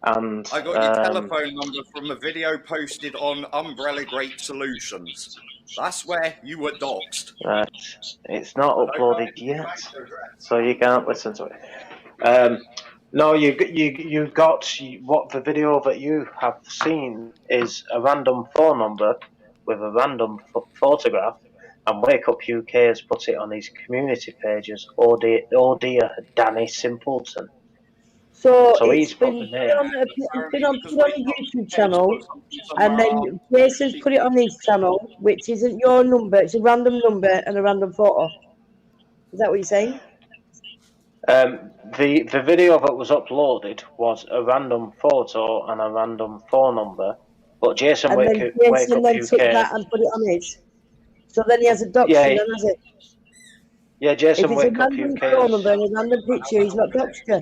[SPEAKER 7] And
[SPEAKER 2] I got your telephone number from a video posted on Umbrella Great Solutions. That's where you were doxed.
[SPEAKER 7] Right, it's not uploaded yet, so you can't listen to it. No, you got what the video that you have seen is a random phone number with a random photograph, and Wake Up UK has put it on his community pages. Oh dear, Danny Simpleton.
[SPEAKER 3] So
[SPEAKER 7] he's put the name.
[SPEAKER 3] It's been on a YouTube channel, and then Jason's put it on his channel, which isn't your number. It's a random number and a random photo. Is that what you're saying?
[SPEAKER 7] The video that was uploaded was a random photo and a random phone number, but Jason Wake Up
[SPEAKER 3] took that
[SPEAKER 7] UK.
[SPEAKER 3] and put it on his. So then he has a doxed, then has it?
[SPEAKER 7] Yeah, Jason
[SPEAKER 3] If it's
[SPEAKER 7] Wake
[SPEAKER 3] a
[SPEAKER 7] Up
[SPEAKER 3] random
[SPEAKER 7] UK.
[SPEAKER 3] phone number and a random picture, he's not doxed you.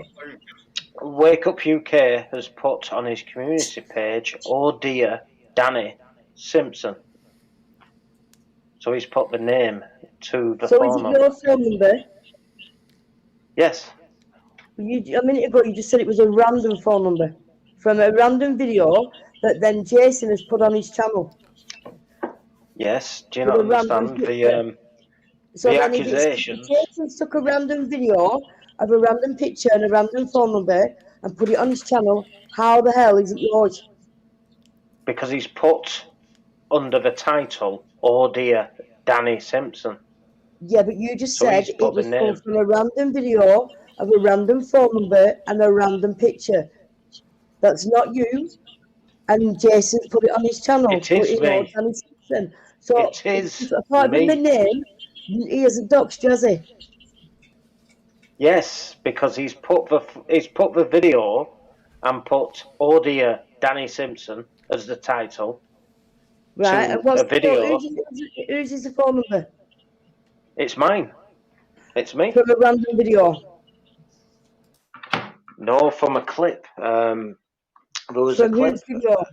[SPEAKER 7] Wake Up UK has put on his community page, oh dear, Danny Simpson. So he's put the name to the phone number.
[SPEAKER 3] So is it your phone number?
[SPEAKER 7] Yes.
[SPEAKER 3] A minute ago you just said it was a random phone number from a random video that then Jason has put on his channel.
[SPEAKER 7] Yes. Do you not understand the accusations?
[SPEAKER 3] If Jason took a random video of a random picture and a random phone number and put it on his channel, how the hell is it yours?
[SPEAKER 7] Because he's put under the title, oh dear, Danny Simpson.
[SPEAKER 3] Yeah, but you just
[SPEAKER 7] So
[SPEAKER 3] said
[SPEAKER 7] he's
[SPEAKER 3] it
[SPEAKER 7] put the
[SPEAKER 3] was
[SPEAKER 7] name.
[SPEAKER 3] from a random video of a random phone number and a random picture. That's not you. And Jason's put it on his channel.
[SPEAKER 7] It is me.
[SPEAKER 3] Danny Simpson. So
[SPEAKER 7] It is
[SPEAKER 3] apart from
[SPEAKER 7] me.
[SPEAKER 3] the name, he hasn't doxed, has he?
[SPEAKER 7] Yes, because he's put the video and put "Oh dear, Danny Simpson" as the title.
[SPEAKER 3] Right.
[SPEAKER 7] To
[SPEAKER 3] And what's
[SPEAKER 7] a video.
[SPEAKER 3] whose is the phone number?
[SPEAKER 7] It's mine. It's me.
[SPEAKER 3] From a random video.
[SPEAKER 7] No, from a clip. There was
[SPEAKER 3] From
[SPEAKER 7] a clip.
[SPEAKER 3] whose video?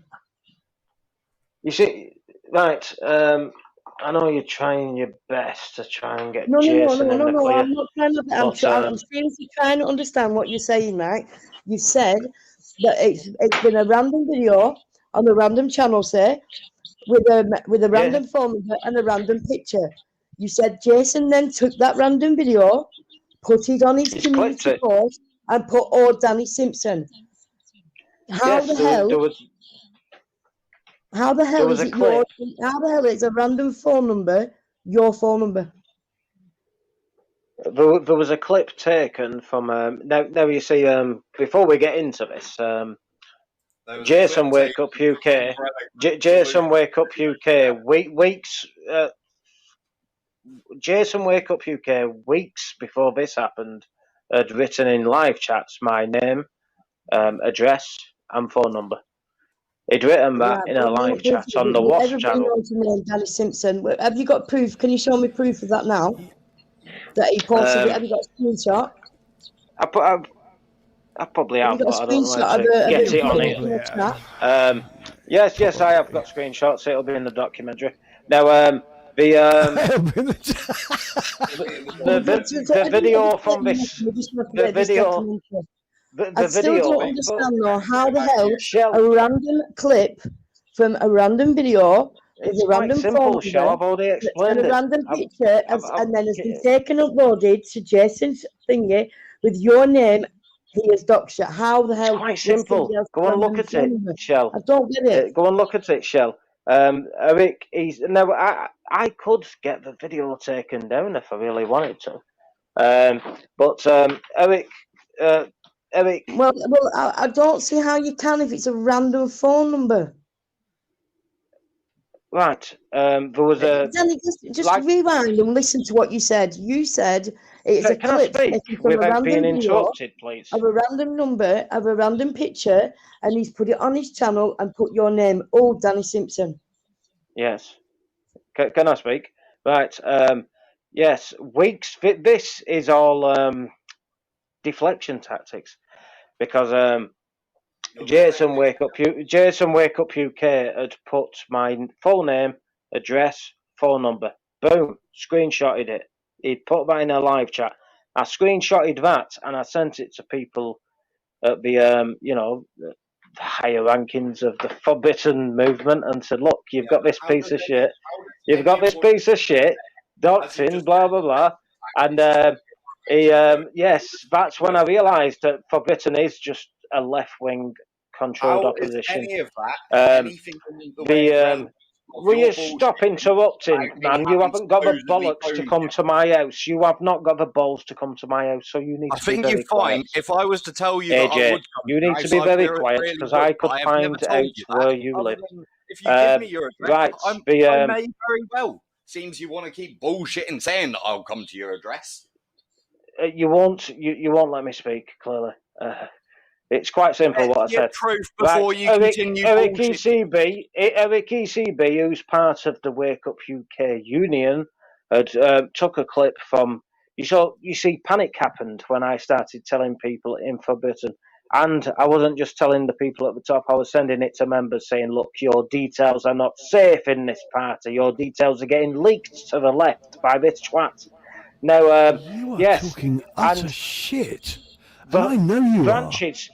[SPEAKER 7] You see, right? I know you're trying your best to try and get
[SPEAKER 3] No,
[SPEAKER 7] Jason in the clear.
[SPEAKER 3] I'm not trying to. I'm seriously trying to understand what you're saying, right? You said that it's been a random video on a random channel, say, with a random phone number and a random picture. You said Jason then took that random video, put it on his community post, and put Danny Simpson. How the hell is a random phone number your phone number?
[SPEAKER 7] There was a clip taken from now you see before we get into this Jason Wake Up UK Jason Wake Up UK Jason Wake Up UK weeks before this happened had written in live chats my name, address and phone number. He'd written that in a live chat on the WhatsApp channel.
[SPEAKER 3] Knows the name Danny Simpson. Have you got proof? Can you show me proof of that now? That he posted it? Have you got a screenshot?
[SPEAKER 7] I probably have, but I don't know how to get it on it. Yes, I have got screenshots. It'll be in the documentary. Now, the video from this, the video. I still don't understand though how the hell a random clip from a random video with a random phone number and a random picture and then has been taken and uploaded to Jason's thingy with your name. He is Doctor. How the hell? It's quite simple. Go and look at it, Shell.
[SPEAKER 3] I don't get it.
[SPEAKER 7] Go and look at it, Shell. Eric, I could get the video taken down if I really wanted to. But Eric.
[SPEAKER 3] Well, I don't see how you can if it's a random phone number.
[SPEAKER 7] Right. There was a.
[SPEAKER 3] Danny, just rewind and listen to what you said. You said it's a clip from a random video
[SPEAKER 7] please?
[SPEAKER 3] Of a random number, of a random picture, and he's put it on his channel and put your name, Danny Simpson.
[SPEAKER 7] Yes. Can I speak? Right. Yes. Weeks. This is all deflection tactics, because Jason Wake Up UK had put my full name, address, phone number. Boom. Screenshotted it. He'd put that in a live chat. I screenshotted that and I sent it to people at the the higher rankings of the Forbidden movement and said, look, you've got this piece of shit. You've got this piece of shit. Doxing, blah blah blah. And yes, that's when I realised that Forbidden is just a left-wing controlled opposition.
[SPEAKER 2] Any of that,
[SPEAKER 7] will you stop interrupting, man? You haven't got the bollocks to come to my house. You have not got the balls to come to my house, so you need to be very quiet.
[SPEAKER 2] I think you're fine. If I was to tell you that I would come,
[SPEAKER 7] you need to be very quiet, because I could find out where you live.
[SPEAKER 2] If you give me your address, I may very well. Seems you want to keep bullshitting saying that I'll come to your address.
[SPEAKER 7] You won't let me speak, clearly. It's quite simple what I said.
[SPEAKER 2] Proof before you continue
[SPEAKER 7] Eric ECB, who's part of the Wake Up UK Union, had took a clip from. You see, panic happened when I started telling people in Forbidden, and I wasn't just telling the people at the top. I was sending it to members saying, "Look, your details are not safe in this party. Your details are getting leaked to the left by this twat." Now,
[SPEAKER 10] you are talking utter shit.
[SPEAKER 7] But
[SPEAKER 10] I know you
[SPEAKER 7] branches,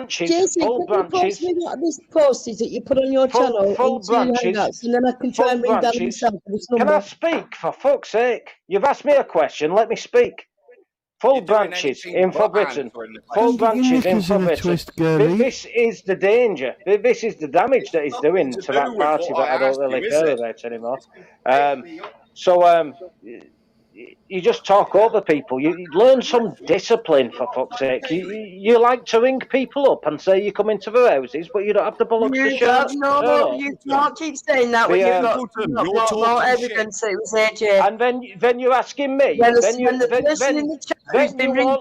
[SPEAKER 3] Jason,
[SPEAKER 7] full
[SPEAKER 3] can
[SPEAKER 7] branches.
[SPEAKER 3] you post me what this post is that you put on your channel
[SPEAKER 7] full branches,
[SPEAKER 3] Hangouts, and then I can try and ring down myself for this number.
[SPEAKER 7] Can I speak, for fuck's sake? You've asked me a question, let me speak. Full branches in Forbidden. Full branches in Forbidden. This is the danger. This is the damage that he's doing to that party that I don't really care about anymore. You just talk over people. You learn some discipline, for fuck's sake. You like to ring people up and say you come into their houses, but you don't have the bollocks to show.
[SPEAKER 3] You can't keep saying that when you've got more evidence that it was AJ.
[SPEAKER 7] And then you're asking me. Then you won't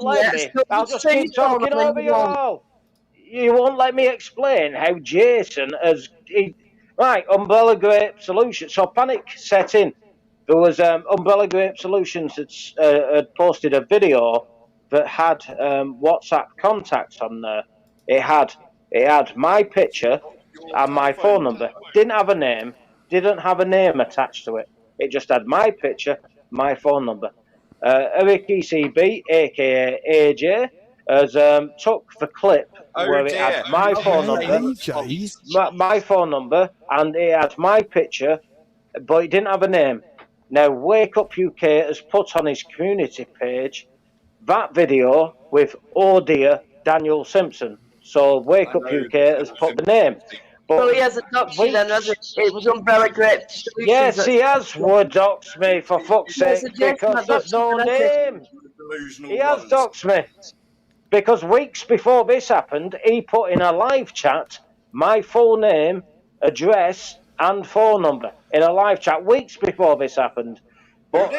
[SPEAKER 7] let me. I'll just keep talking over you all. You won't let me explain how Jason has... Right, Umbrella Grape Solutions. So panic set in. There was Umbrella Grape Solutions had posted a video that had WhatsApp contacts on there. It had my picture and my phone number. Didn't have a name. Didn't have a name attached to it. It just had my picture, my phone number. Eric ECB, aka AJ, has took the clip
[SPEAKER 2] Oh
[SPEAKER 7] where it
[SPEAKER 2] dear.
[SPEAKER 7] had my phone number,
[SPEAKER 10] AJ.
[SPEAKER 7] my phone number, and it had my picture, but it didn't have a name. Now, Wake Up UK has put on his community page that video with "Oh dear" Daniel Simpson. So Wake Up UK has put the name. But
[SPEAKER 3] Well, he has a doxy then, hasn't he? It was Umbrella Grape Solutions.
[SPEAKER 7] yes, he has would dox me, for fuck's
[SPEAKER 3] Yes,
[SPEAKER 7] sake,
[SPEAKER 3] it is.
[SPEAKER 7] because there's no
[SPEAKER 3] That's it.
[SPEAKER 7] name. He has doxed me. Because weeks before this happened, he put in a live chat my full name, address, and phone number in a live chat weeks before this happened. But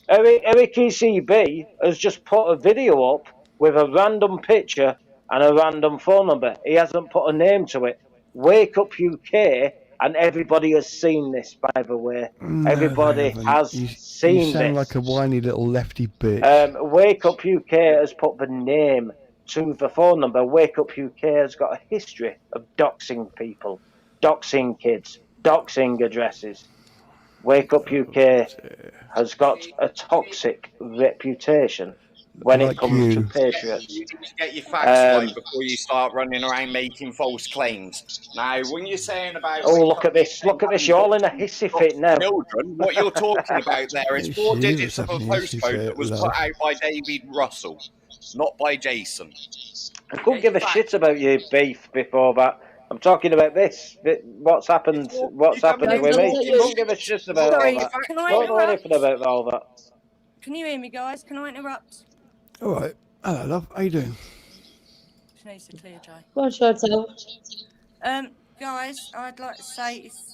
[SPEAKER 7] Eric ECB has just put a video up with a random picture and a random phone number. He hasn't put a name to it. Wake Up UK, and everybody has seen this, by the way.
[SPEAKER 10] No,
[SPEAKER 7] Everybody
[SPEAKER 10] they haven't.
[SPEAKER 7] has
[SPEAKER 10] You
[SPEAKER 7] seen
[SPEAKER 10] sound
[SPEAKER 7] this.
[SPEAKER 10] like a whiny little lefty bitch.
[SPEAKER 7] Wake Up UK has put the name to the phone number. Wake Up UK has got a history of doxing people, doxing kids, doxing addresses. Wake Up UK has got a toxic reputation when it
[SPEAKER 10] Like
[SPEAKER 7] comes
[SPEAKER 10] you.
[SPEAKER 7] to patriots.
[SPEAKER 2] You need to get your facts right before you start running around making false claims. Now, when you're saying about...
[SPEAKER 7] Oh, look at this, you're all in a hissy fit now.
[SPEAKER 2] Children, what you're talking about there is 4
[SPEAKER 10] She
[SPEAKER 2] digits
[SPEAKER 10] was
[SPEAKER 2] of a
[SPEAKER 10] having a hissy
[SPEAKER 2] postcode
[SPEAKER 10] fit,
[SPEAKER 2] that was
[SPEAKER 10] love.
[SPEAKER 2] put out by David Russell, not by Jason.
[SPEAKER 7] I couldn't give a shit about your beef before that. I'm talking about this. What's happened? What's happening with me? You don't give a shit about
[SPEAKER 12] Sorry,
[SPEAKER 7] all that.
[SPEAKER 12] can I
[SPEAKER 7] Don't know
[SPEAKER 12] interrupt?
[SPEAKER 7] anything about all that.
[SPEAKER 12] Can you hear me, guys? Can I interrupt?
[SPEAKER 10] All right. Hello, love. How you doing?
[SPEAKER 12] She needs to clear, Jay.
[SPEAKER 3] Go on, Chantal.
[SPEAKER 12] Guys, I'd like to say it's